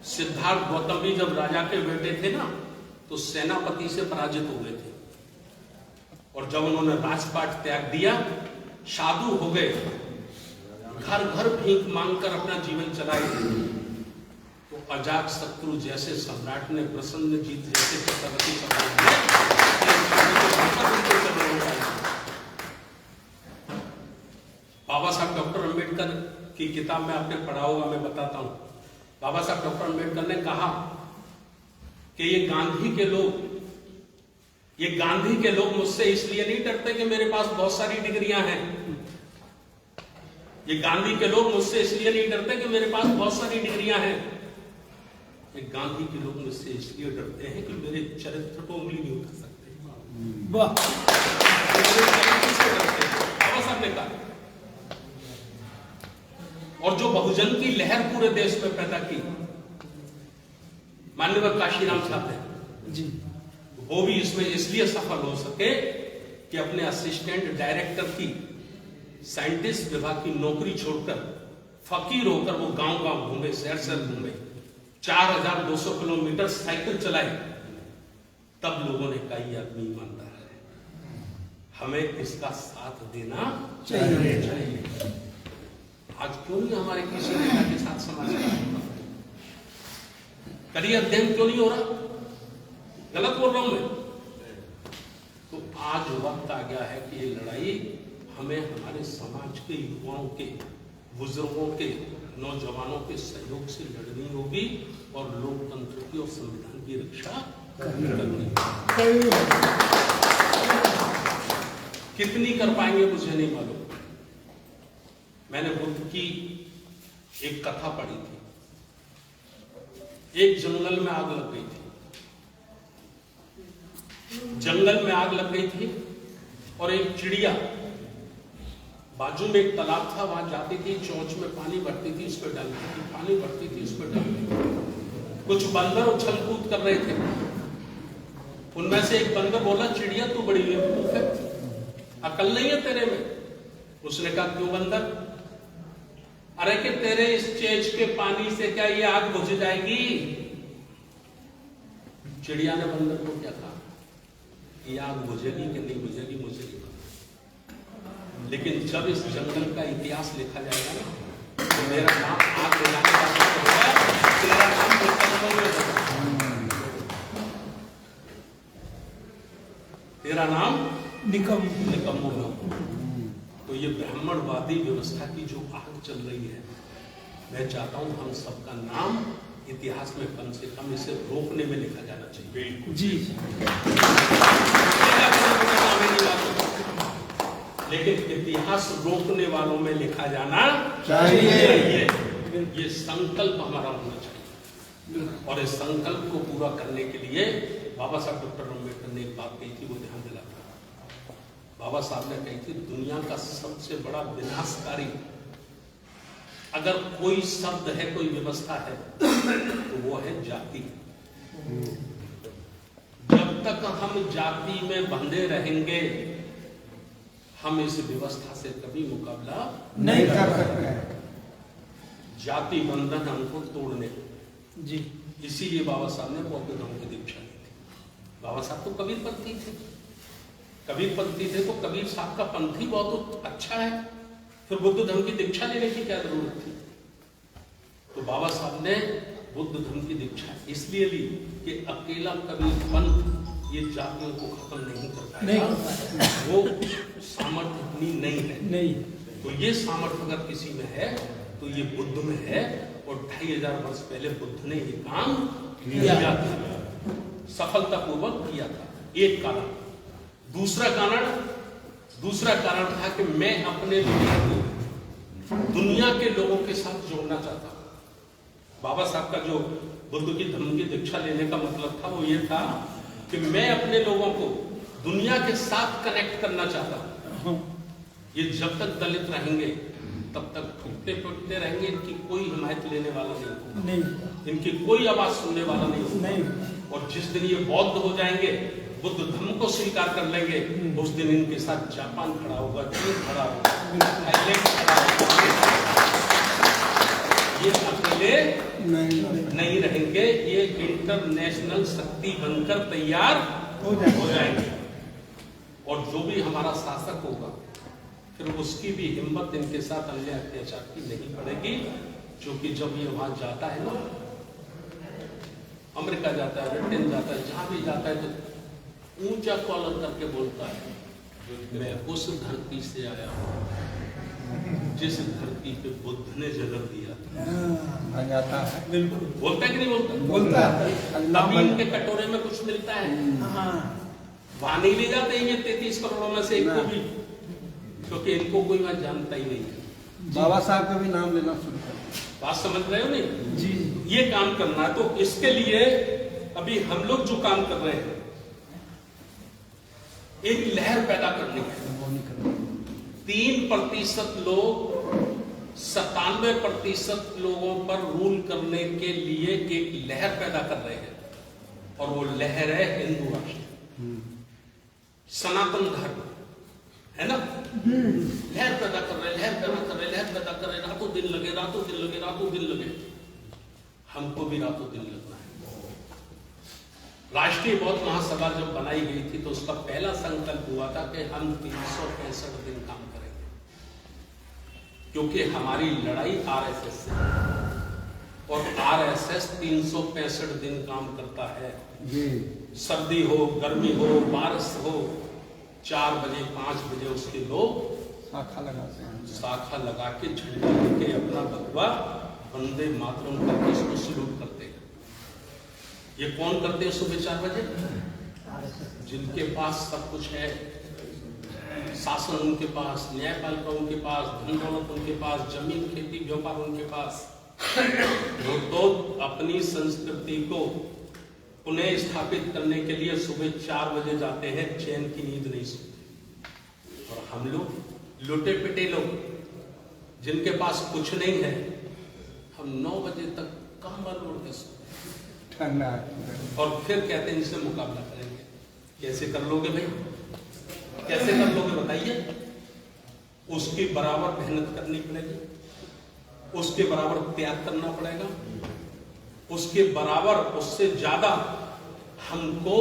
सिद्धार्थ गौतम भी जब राजा के बेटे थे ना, तो सेनापति से पराजित हो गए थे, और जब उन्होंने राजपाट त्याग दिया, साधु हो गए, घर घर भीख मांगकर अपना जीवन चलाए, तो अजात शत्रु जैसे सम्राट ने, प्रसन्नजीत जैसे चक्रवर्ती सम्राट ने बाबा साहब डॉक्टर अंबेडकर की किताब में आपने पढ़ा होगा, मैं बताता हूं। बाबा साहब डॉक्टर अंबेडकर ने कहा कि ये गांधी के लोग मुझसे इसलिए नहीं डरते कि मेरे पास बहुत सारी डिग्रियां हैं। ये गांधी के लोग मुझसे इसलिए नहीं डरते कि मेरे पास बहुत सारी डिग्रियां हैं। ये गांधी के लोग मुझसे इसलिए डरते हैं कि मेरे चरित्र को उंगली नहीं उठा सकते। वाह, बाबा साहब ने कहा। और जो बहुजन की लहर पूरे देश में पैदा की, माननीय काशीराम साहब ने जी, वो भी इसमें इसलिए सफल हो सके कि अपने असिस्टेंट डायरेक्टर की साइंटिस्ट विभाग की नौकरी छोड़कर फकीर होकर वो गांव गांव घूमे, शहर शहर घूमे, 4200 किलोमीटर साइकिल चलाए। तब लोगों ने कहा ये आदमी ईमानदार है, हमें इसका साथ देना चाहिए। आज क्यों नहीं हमारे किसी नेता के साथ समाज का करिए अध्ययन क्यों नहीं हो रहा? गलत बोल रहा हूं मैं? तो आज वक्त आ गया है कि ये लड़ाई हमें हमारे समाज के युवाओं के, बुजुर्गों के, नौजवानों के सहयोग से लड़नी होगी और लोकतंत्र की और संविधान की रक्षा करनी होगी। कितनी कर पाएंगे मुझे नहीं मालूम। मैंने बुद्ध की एक कथा पढ़ी थी। एक जंगल में आग लग गई थी, जंगल में आग लग गई थी, और एक चिड़िया बाजू में एक तालाब था, वहां जाती थी, चोंच में पानी भरती थी, उस पर डालती थी, पानी भरती थी, उस पर डालती थी। कुछ बंदर उछल कूद कर रहे थे। उनमें से एक बंदर बोला, चिड़िया तू बड़ी बेवकूफ है, अकल नहीं है तेरे में। उसने कहा क्यों बंदर? अरे कि तेरे इस चेंज के पानी से क्या ये आग बुझ जाएगी? चिड़िया ने बंदर को क्या कहा, ये आग बुझेगी कि नहीं बुझेगी मुझे नहीं पता, लेकिन जब इस जंगल का इतिहास लिखा जाएगा ना, तो मेरा नाम आग जलाने वाला होगा, तेरा नाम निकम्मों में होगा, तेरा नाम निकम्मों में होगा। तो ये ब्राह्मणवादी व्यवस्था की जो आग चल रही है, मैं चाहता हूं हम सबका नाम इतिहास में कम से कम इसे रोकने में लिखा जाना चाहिए। जी, लेकिन इतिहास रोकने वालों में लिखा जाना चाहिए। ये संकल्प हमारा होना चाहिए, और इस संकल्प को पूरा करने के लिए बाबा साहब डॉक्टर अम्बेडकर ने एक बात कही थी, वो ध्यान दिलाता। बाबा साहब ने कही थी, दुनिया का सबसे बड़ा विनाशकारी अगर कोई शब्द है, कोई व्यवस्था है, तो वो है जाति। जब तक हम जाति में बंधे रहेंगे, हम इस व्यवस्था से कभी मुकाबला नहीं कर सकते। जाति बंधन हमको तोड़ने जी, इसीलिए बाबा साहब ने बौद्ध धर्म की दीक्षा ली थी। बाबा साहब तो कबीरपंथी थे। कबीरपंथी थे तो कबीर साहब का पंथ ही बहुत अच्छा है, फिर बुद्ध धर्म की दीक्षा लेने की क्या जरूरत थी? तो बाबा साहब ने बुद्ध धर्म की दीक्षा इसलिए ली कि अकेला कबीर पंथ ये जातियों को खत्म नहीं कर पाएगा, वो सामर्थ्य इतनी नहीं है। नहीं, तो ये सामर्थ्य अगर किसी में है तो ये बुद्ध में है, और 2500 वर्ष पहले बुद्ध ने ये काम किया था, सफलतापूर्वक किया था। एक कारण। दूसरा कारण था कि मैं अपने लोगों को दुनिया के लोगों के साथ जोड़ना चाहता हूं। बाबा साहब का जो बुद्ध की धर्म की दीक्षा लेने का मतलब था वो ये था कि मैं अपने लोगों को दुनिया के साथ कनेक्ट करना चाहता हूं। ये जब तक दलित रहेंगे तब तक फूटते फूटते रहेंगे, इनकी कोई हिमायत लेने वाला नहीं, इनकी कोई आवाज सुनने वाला नहीं। और जिस दिन ये बौद्ध हो जाएंगे, बुद्ध धर्म को स्वीकार कर लेंगे, उस दिन इनके साथ जापान खड़ा होगा, चीन खड़ा होगा, थाईलैंड खड़ा होगा। ये अकेले नहीं रहेंगे, ये इंटरनेशनल शक्ति बनकर तैयार हो जाएंगे। और जो भी हमारा शासक होगा फिर उसकी भी हिम्मत इनके साथ अन्य अत्याचार की नहीं पड़ेगी, क्योंकि जब ये वहां जाता है ना, अमेरिका जाता है, ब्रिटेन जाता है, जहां भी जाता है तो ऊंचा कॉलर करके बोलता है, मैं उस धरती से आया हूं जिस धरती पे बुद्ध ने जन्म दिया जाता है। बिल्कुल बोलता है कि नहीं बोलता? बोलता है। अभी इनके कटोरे में कुछ मिलता है, वहां नहीं ले जाते हैं ये 33 करोड़ों में से एक को भी, क्योंकि इनको कोई वहां जानता ही नहीं है। बाबा साहब का भी नाम लेना शुरू कर। बात समझ रहे हो नहीं? जी। ये काम करना है, तो इसके लिए अभी हम लोग जो काम कर रहे हैं, एक लहर पैदा करनी है। 3% लोग 97% लोगों पर रूल करने के लिए एक लहर पैदा कर रहे हैं, और वो लहर है हिंदू राष्ट्र, सनातन धर्म, है ना? लहर पैदा कर रहे, रातों दिन लगे, हमको भी रातों दिन लगना है। राष्ट्रीय बौद्ध महासभा जब बनाई गई थी तो उसका पहला संकल्प हुआ था कि हम 365 दिन काम करेंगे, क्योंकि हमारी लड़ाई आरएसएस से है, और आरएसएस 365 दिन काम करता है। सर्दी हो, गर्मी हो, बारिश हो, 4 बजे 5 बजे उसके लोग शाखा लगाते हैं, शाखा लगा के झंडा लेके अपना भगवा वंदे मातरम करके इसको सलूट करते हैं। ये कौन करते हैं सुबह 4 बजे? जिनके पास सब कुछ है, शासन उनके पास, न्यायपालिका उनके पास, धन दौलत उनके पास, जमीन खेती व्यापार उनके पास, वो तो अपनी संस्कृति को पुनः स्थापित करने के लिए सुबह 4 बजे जाते हैं, चैन की नींद नहीं सोते। और हम लोग लुटे पिटे लोग, जिनके पास कुछ नहीं है, हम 9 बजे तक कंबल ओढ़ के सोते, और फिर कहते हैं इनसे मुकाबला करेंगे। कैसे कर लोगे भाई? कैसे कर लोगे बताइए? उसकी बराबर मेहनत करनी पड़ेगी, उसके बराबर त्याग करना पड़ेगा, उसके बराबर, उससे ज्यादा हमको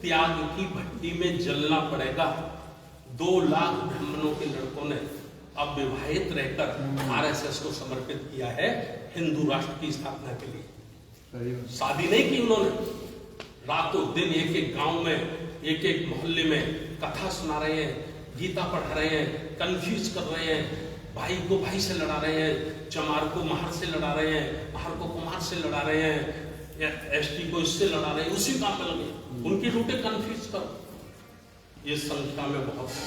त्याग की भट्टी में जलना पड़ेगा। 2 लाख ब्राह्मणों के लड़कों ने अब विवाहित रहकर आरएसएस को समर्पित किया है हिंदू राष्ट्र की स्थापना के लिए। शादी नहीं की उन्होंने, रातों दिन एक एक गांव में, एक एक मोहल्ले में कथा सुना रहे हैं, गीता पढ़ा रहे हैं, कंफ्यूज कर रहे हैं, भाई को भाई से लड़ा रहे हैं, चमार को महार से लड़ा रहे हैं, महार को कुम्हार से लड़ा रहे हैं, एसटी को इससे लड़ा रहे हैं, उसी काम में लगे, उनकी रूटें कंफ्यूज करो। ये संख्या में बहुत है,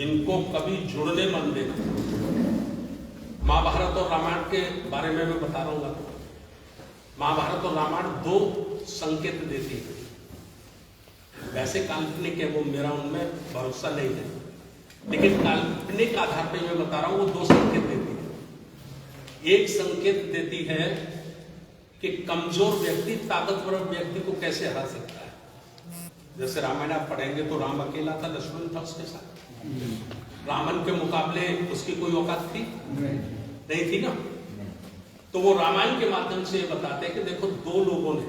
इनको कभी जुड़ने मन देना। महाभारत और रामायण के बारे में मैं बता रहा हूँ। महाभारत और रामायण 2 संकेत देती है, वैसे काल्पनिक है वो, मेरा उनमें भरोसा नहीं है, लेकिन काल्पनिक आधार पर मैं बता रहा हूं, वो 2 संकेत देती है। एक संकेत देती है कि कमजोर व्यक्ति ताकतवर व्यक्ति को कैसे हरा सकता है। जैसे रामायण आप पढ़ेंगे तो राम अकेला था, लक्ष्मण था उसके साथ, रावण के मुकाबले उसकी कोई औकात थी? नहीं थी ना। तो वो रामायण के माध्यम से बताते हैं कि देखो 2 लोगों ने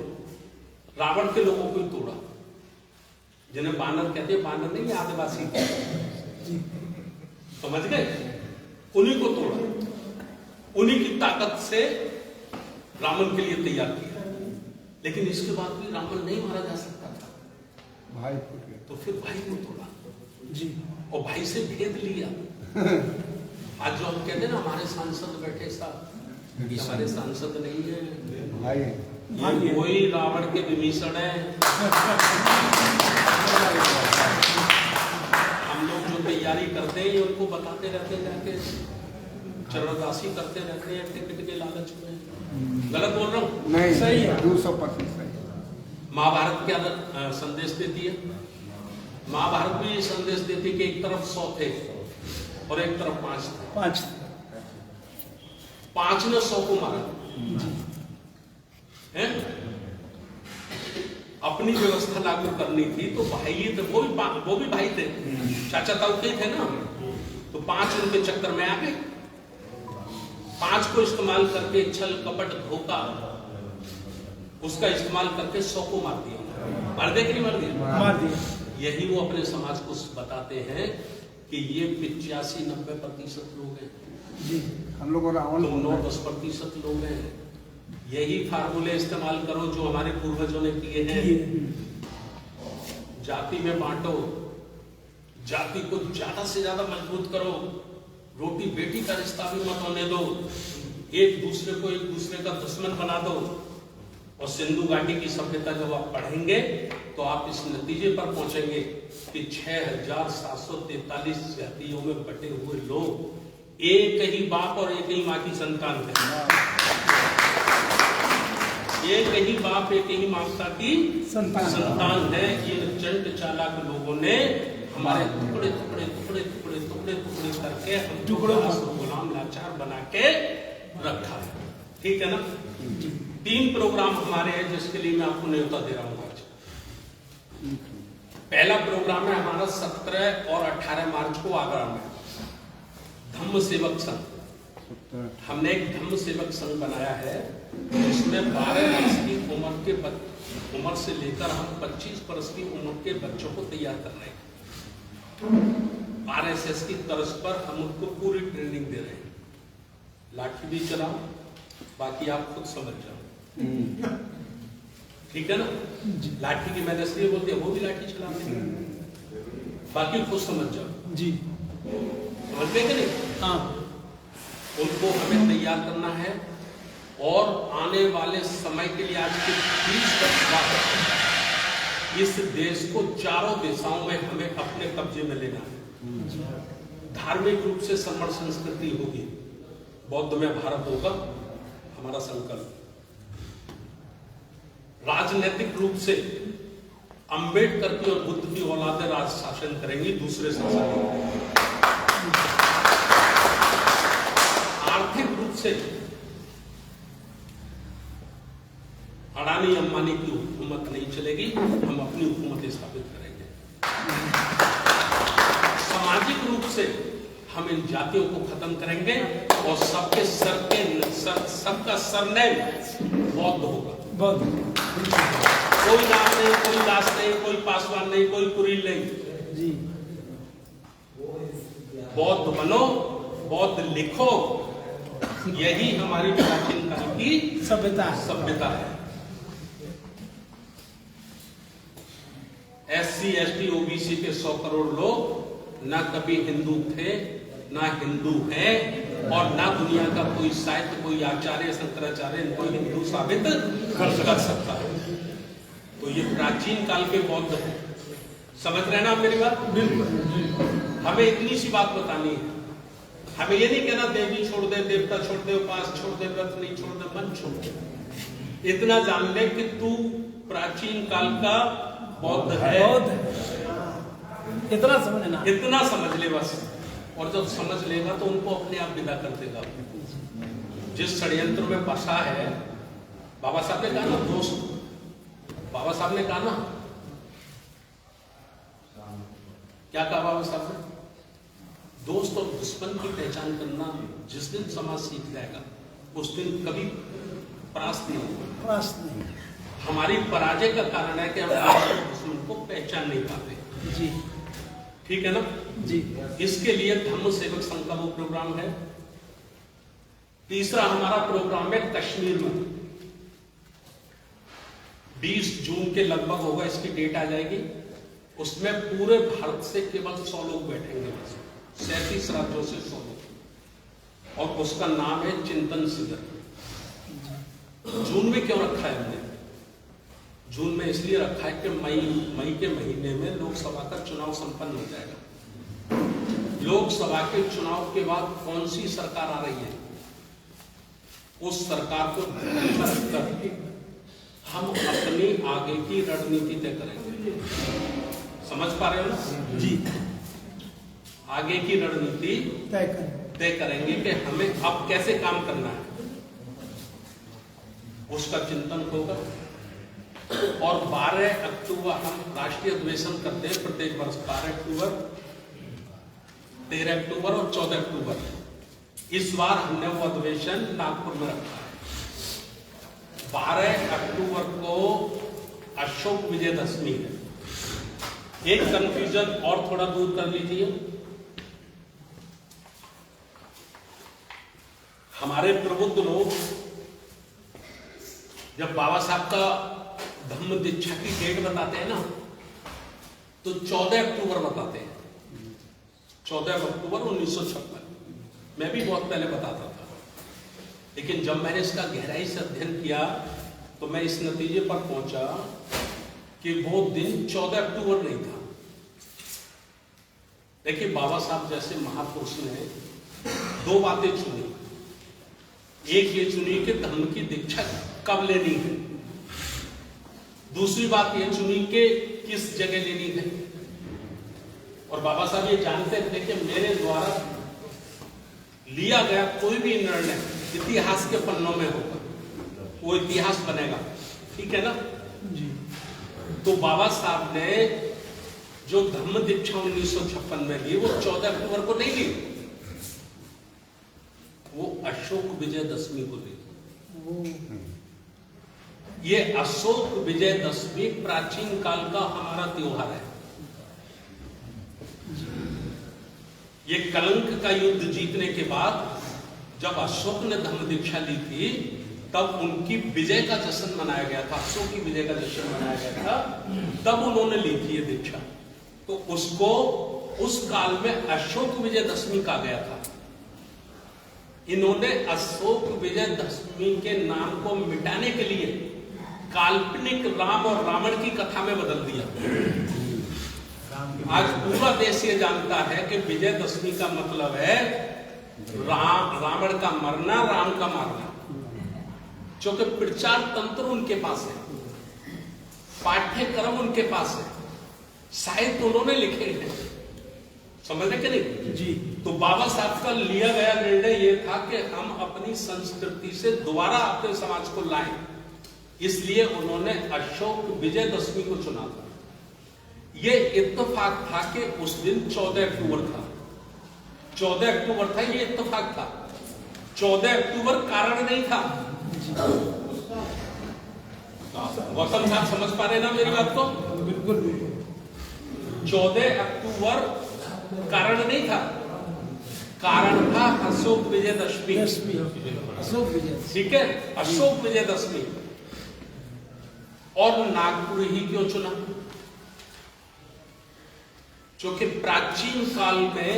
रावण के लोगों को ही तोड़ा, जिन्हें बानर कहते हैं, बानर नहीं आदिवासी, समझ गए, उन्हीं को तोड़ा, उन्हीं की ताकत से रावण के लिए तैयार किया। लेकिन इसके बाद भी रावण नहीं मारा जा सकता था, भाई फूट गया। तो फिर भाई को तोड़ा जी। और भाई से भेद लिया। आज जो हम कहते हैं ना हमारे सांसद बैठे साहब, हमारे सांसद नहीं है भाई ये वही रावण के विभीषण है। हम लोग जो तैयारी करते हैं उनको बताते रहते हैं, जाके चरणदासी करते रहते हैं टिकट के लालच में। गलत बोल रहा हूँ? नहीं, सही है। 200% सही। महाभारत क्या संदेश देती है? महाभारत भी संदेश देती है कि एक तरफ 100 थे और एक तरफ 5 थे। 5 ने 100 को मारा है। अपनी व्यवस्था लागू करनी थी तो भाई थे, वो भी भाई थे, चाचा ताऊ के थे ना, तो 5 उनके चक्कर में आ गए। 5 को इस्तेमाल करके छल कपट धोखा उसका इस्तेमाल करके 100 को मार दिया। मार दे कि नहीं मार दिया? मार दिया। यही वो अपने समाज को बताते हैं कि ये 85-90% लोग हैं जी, हम लोग रावण तुम 9-10% लोग हैं। यही फार्मूले इस्तेमाल करो जो हमारे पूर्वजों ने किए हैं। जाति में बांटो, जाति को ज्यादा से ज्यादा मजबूत करो, रोटी बेटी का रिश्ता भी मत होने दो, एक दूसरे को एक दूसरे का दुश्मन बना दो। और सिंधु घाटी की सभ्यता जब आप पढ़ेंगे तो आप इस नतीजे पर पहुंचेंगे कि 6743 जातियों में बटे हुए लोग एक ही बाप और एक ही माँ की संतान है। एक ही बाप एक ही माता की संतान है। ये चंड चालाक लोगों ने हमारे टुकड़े टुकड़े टुकड़े टुकड़े टुकड़े टुकड़े करके हमको गुलाम लाचार बना के रखा है। ठीक है ना? 3 प्रोग्राम हमारे हैं जिसके लिए मैं आपको न्योता दे रहा हूं आज। पहला प्रोग्राम है हमारा 17 और 18 मार्च को आगरा में धम्म सेवक संघ। हमने एक धम्म सेवक संघ बनाया है जिसमें 12 वर्ष की उम्र से लेकर हम 25 वर्ष की उम्र के बच्चों को तैयार कर रहे हैं। RSS की तर्ज पर हम उनको पूरी ट्रेनिंग दे रहे हैं। लाठी भी चलाओ, बाकी आप खुद समझ जाओ। ठीक है ना? लाठी की मैंने इसलिए बोलते हैं, वो भी लाठी चलाते हैं, बाकी खुद समझ जाओ। जी, समझ गए कि नहीं? हाँ। उनको हमें तैयार करना है और आने वाले समय के लिए आज के 20 वर्ष बाद इस देश को चारों दिशाओं में हमें अपने कब्जे में लेना है। धार्मिक रूप से समण संस्कृति होगी, बौद्ध में भारत होगा हमारा संकल्प। राजनीतिक रूप से अंबेडकर की और बुद्ध की औलादे राज शासन करेंगी दूसरे शासन। आर्थिक रूप से अडानी अंबानी की हुकूमत नहीं चलेगी, हम अपनी हुकूमत स्थापित करेंगे। सामाजिक रूप से हम इन जातियों को खत्म करेंगे और सबके सबका सरनेम बौद्ध होगा। कोई नाम नहीं, कोई दास नहीं, कोई पासवान नहीं, कोई कुरील नहीं जी। बौद्ध बनो, बौद्ध लिखो, यही हमारी प्राचीन काल की सभ्यता है। SC ST OBC के 100 करोड़ लोग ना कभी हिंदू थे, ना हिंदू हैं, और ना दुनिया का कोई साहित्य, कोई आचार्य शंकराचार्य इनको हिंदू साबित कर सकता है। तो ये प्राचीन काल के बौद्ध हैं। समझ रहे ना आप मेरी बात? बिल्कुल। हमें इतनी सी बात बतानी है। हमें ये नहीं कहना देवी छोड़ दे, देवता छोड़ दे, उपास छोड़ दे, व्रत नहीं छोड़ दे, मन छोड़ दे। इतना जान ले कि तू प्राचीन काल का बौद्ध है। इतना समझ ले बस। और जब समझ लेगा तो उनको अपने आप विदा कर देगा। जिस षड्यंत्र में फंसा है, बाबा साहब ने कहा ना दोस्त, बाबा साहब ने कहा ना, क्या कहा बाबा साहब ने? दोस्त और दुश्मन की पहचान करना जिस दिन समाज सीख जाएगा उस दिन कभी परास्त नहीं होगा। हमारी पराजय का कारण है कि हम दुश्मन को पहचान नहीं पाते। जी ठीक है ना जी। इसके लिए धम्म सेवक संघ का वो प्रोग्राम है। तीसरा हमारा प्रोग्राम है कश्मीर में, 20 जून के लगभग होगा, इसकी डेट आ जाएगी। उसमें पूरे भारत से केवल 100 लोग बैठेंगे, 37 राज्यों से 100 लोग, और उसका नाम है चिंतन शिविर। जून में क्यों रखा है हमने? जून में इसलिए रखा है कि मई के महीने में लोकसभा का चुनाव संपन्न हो जाएगा। लोकसभा के चुनाव के बाद कौन सी सरकार आ रही है, उस सरकार को ध्यान में रखकर हम अपनी आगे की रणनीति तय करेंगे। समझ पा रहे हो ना जी। आगे की रणनीति तय करेंगे कि हमें अब कैसे काम करना है, उसका चिंतन होगा। और 12 अक्टूबर हम राष्ट्रीय अधिवेशन करते हैं प्रत्येक वर्ष, 12 अक्टूबर, 13 अक्टूबर और 14 अक्टूबर। इस बार हमने वो अधिवेशन नागपुर में रखा है। 12 अक्टूबर को अशोक विजयदशमी है। एक कंफ्यूजन और थोड़ा दूर कर लीजिए, हमारे प्रबुद्ध लोग जब बाबा साहब का धम्म दीक्षा की डेट बताते हैं ना, तो 14 अक्टूबर बताते हैं, 14 अक्टूबर 1956। मैं भी बहुत पहले बताता था, लेकिन जब मैंने इसका गहराई से अध्ययन किया तो मैं इस नतीजे पर पहुंचा कि वो दिन 14 अक्टूबर नहीं था। देखिए, बाबा साहब जैसे महापुरुष ने 2 बातें चुनी। एक ये चुनी कि धम्म की दीक्षा कब लेनी है, दूसरी बात ये चुनी कि किस जगह लेनी है। और बाबा साहब ये जानते थे कि मेरे द्वारा लिया गया कोई भी निर्णय इतिहास के पन्नों में होगा, वो इतिहास बनेगा। ठीक है ना जी। तो बाबा साहब ने जो धम्म दीक्षा 1956 में ली, वो 14 अक्टूबर को नहीं ली, वो अशोक विजयदशमी को ली। ये अशोक विजयदशमी प्राचीन काल का हमारा त्योहार है। ये कलंक का युद्ध जीतने के बाद जब अशोक ने धम्म दीक्षा ली थी, तब उनकी विजय का जश्न मनाया गया था, अशोक की विजय का जश्न मनाया गया था, तब उन्होंने ली थी ये दीक्षा। तो उसको उस काल में अशोक विजयदशमी कहा गया था। इन्होंने अशोक विजयदशमी के नाम को मिटाने के लिए काल्पनिक राम और रावण की कथा में बदल दिया। आज पूरा देश ये जानता है कि विजयदशमी का मतलब है रावण का मरना, राम का मारना, क्योंकि प्रचार तंत्र उनके पास है, पाठ्यक्रम उनके पास है, साहित्य उन्होंने लिखे हैं। समझने के नहीं जी। तो बाबा साहब का लिया गया निर्णय ये था कि हम अपनी संस्कृति से दोबारा अपने समाज को लाएं, इसलिए उन्होंने अशोक विजयदशमी को चुना था। ये इत्तेफाक था कि उस दिन 14 अक्टूबर था, 14 अक्टूबर था, ये इत्तेफाक था। 14 अक्टूबर कारण नहीं था। गौतम साहब समझ पा रहे ना मेरी बात को? बिल्कुल। 14 अक्टूबर कारण नहीं था, कारण था अशोक विजयदशमी। अशोक विजय। ठीक है, अशोक विजयदशमी। और नागपुर ही क्यों चुना? क्योंकि प्राचीन काल में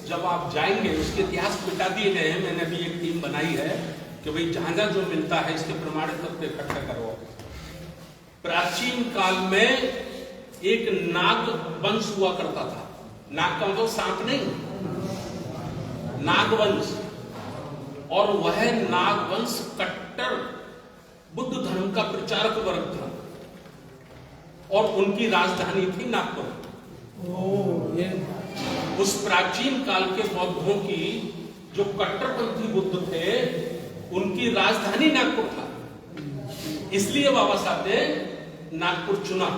जब आप जाएंगे, उसके इतिहास मिटा दिए गए हैं। मैंने अभी एक टीम बनाई है कि भाई जहां जहां जो मिलता है इसके प्रमाणित तथ्य इकट्ठा करो। प्राचीन काल में एक नाग वंश हुआ करता था। नाग का मतलब सांप नहीं, नागवंश। और वह नागवंश कट्टर बुद्ध धर्म का प्रचारक वर्ग था, और उनकी राजधानी थी नागपुर। उस प्राचीन काल के बौद्धों की जो कट्टरपंथी बुद्ध थे, उनकी राजधानी नागपुर था। इसलिए बाबा साहब ने नागपुर चुना।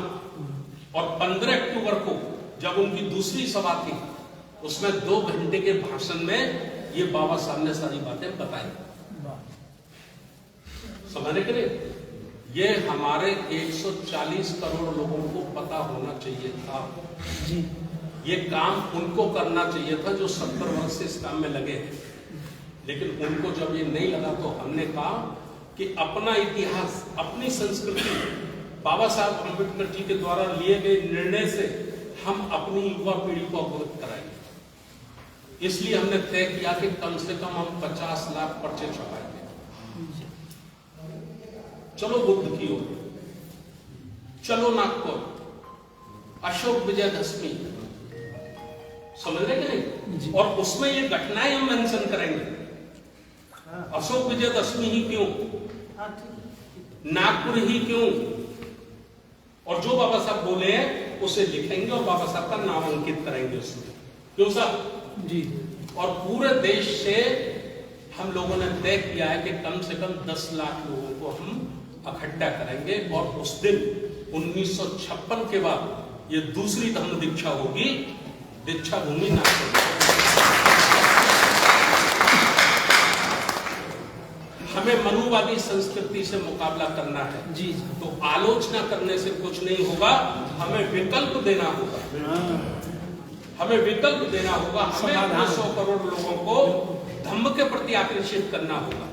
और 15 अक्टूबर को जब उनकी दूसरी सभा थी, उसमें 2 घंटे के भाषण में ये बाबा साहब ने सारी बातें बताई। समझने के लिए ये हमारे 140 करोड़ लोगों को पता होना चाहिए था। जी ये काम उनको करना चाहिए था जो 70 वर्ष से इस काम में लगे हैं, लेकिन उनको जब ये नहीं लगा तो हमने कहा कि अपना इतिहास, अपनी संस्कृति बाबा साहब अम्बेडकर जी के द्वारा लिए गए निर्णय से हम अपनी युवा पीढ़ी को अवगत कराएंगे। इसलिए हमने तय किया कि कम से कम हम 50 लाख पर्चे छपाएंगे। चलो बुद्ध की ओर, चलो नागपुर, अशोक विजयदशमी, समझ रहे कि नहीं? और उसमें ये घटनाएं हम मेंशन करेंगे। अशोक विजयदशमी ही क्यों, नागपुर ही क्यों, और जो बाबा साहब बोले हैं उसे लिखेंगे और बाबा साहब का नाम अंकित करेंगे उसमें। क्यों साहब? जी। और पूरे देश से हम लोगों ने तय किया है कि कम से कम 10 लाख लोगों को हम इकट्ठा करेंगे, और उस दिन 1956 के बाद ये दूसरी धम्म दीक्षा होगी, दीक्षा भूमि नागपुर। हमें मनुवादी संस्कृति से मुकाबला करना है। जी तो आलोचना करने से कुछ नहीं होगा, हमें विकल्प देना होगा। हमें विकल्प देना होगा, हमें 100 करोड़ लोगों को धम्म के प्रति आकर्षित करना होगा।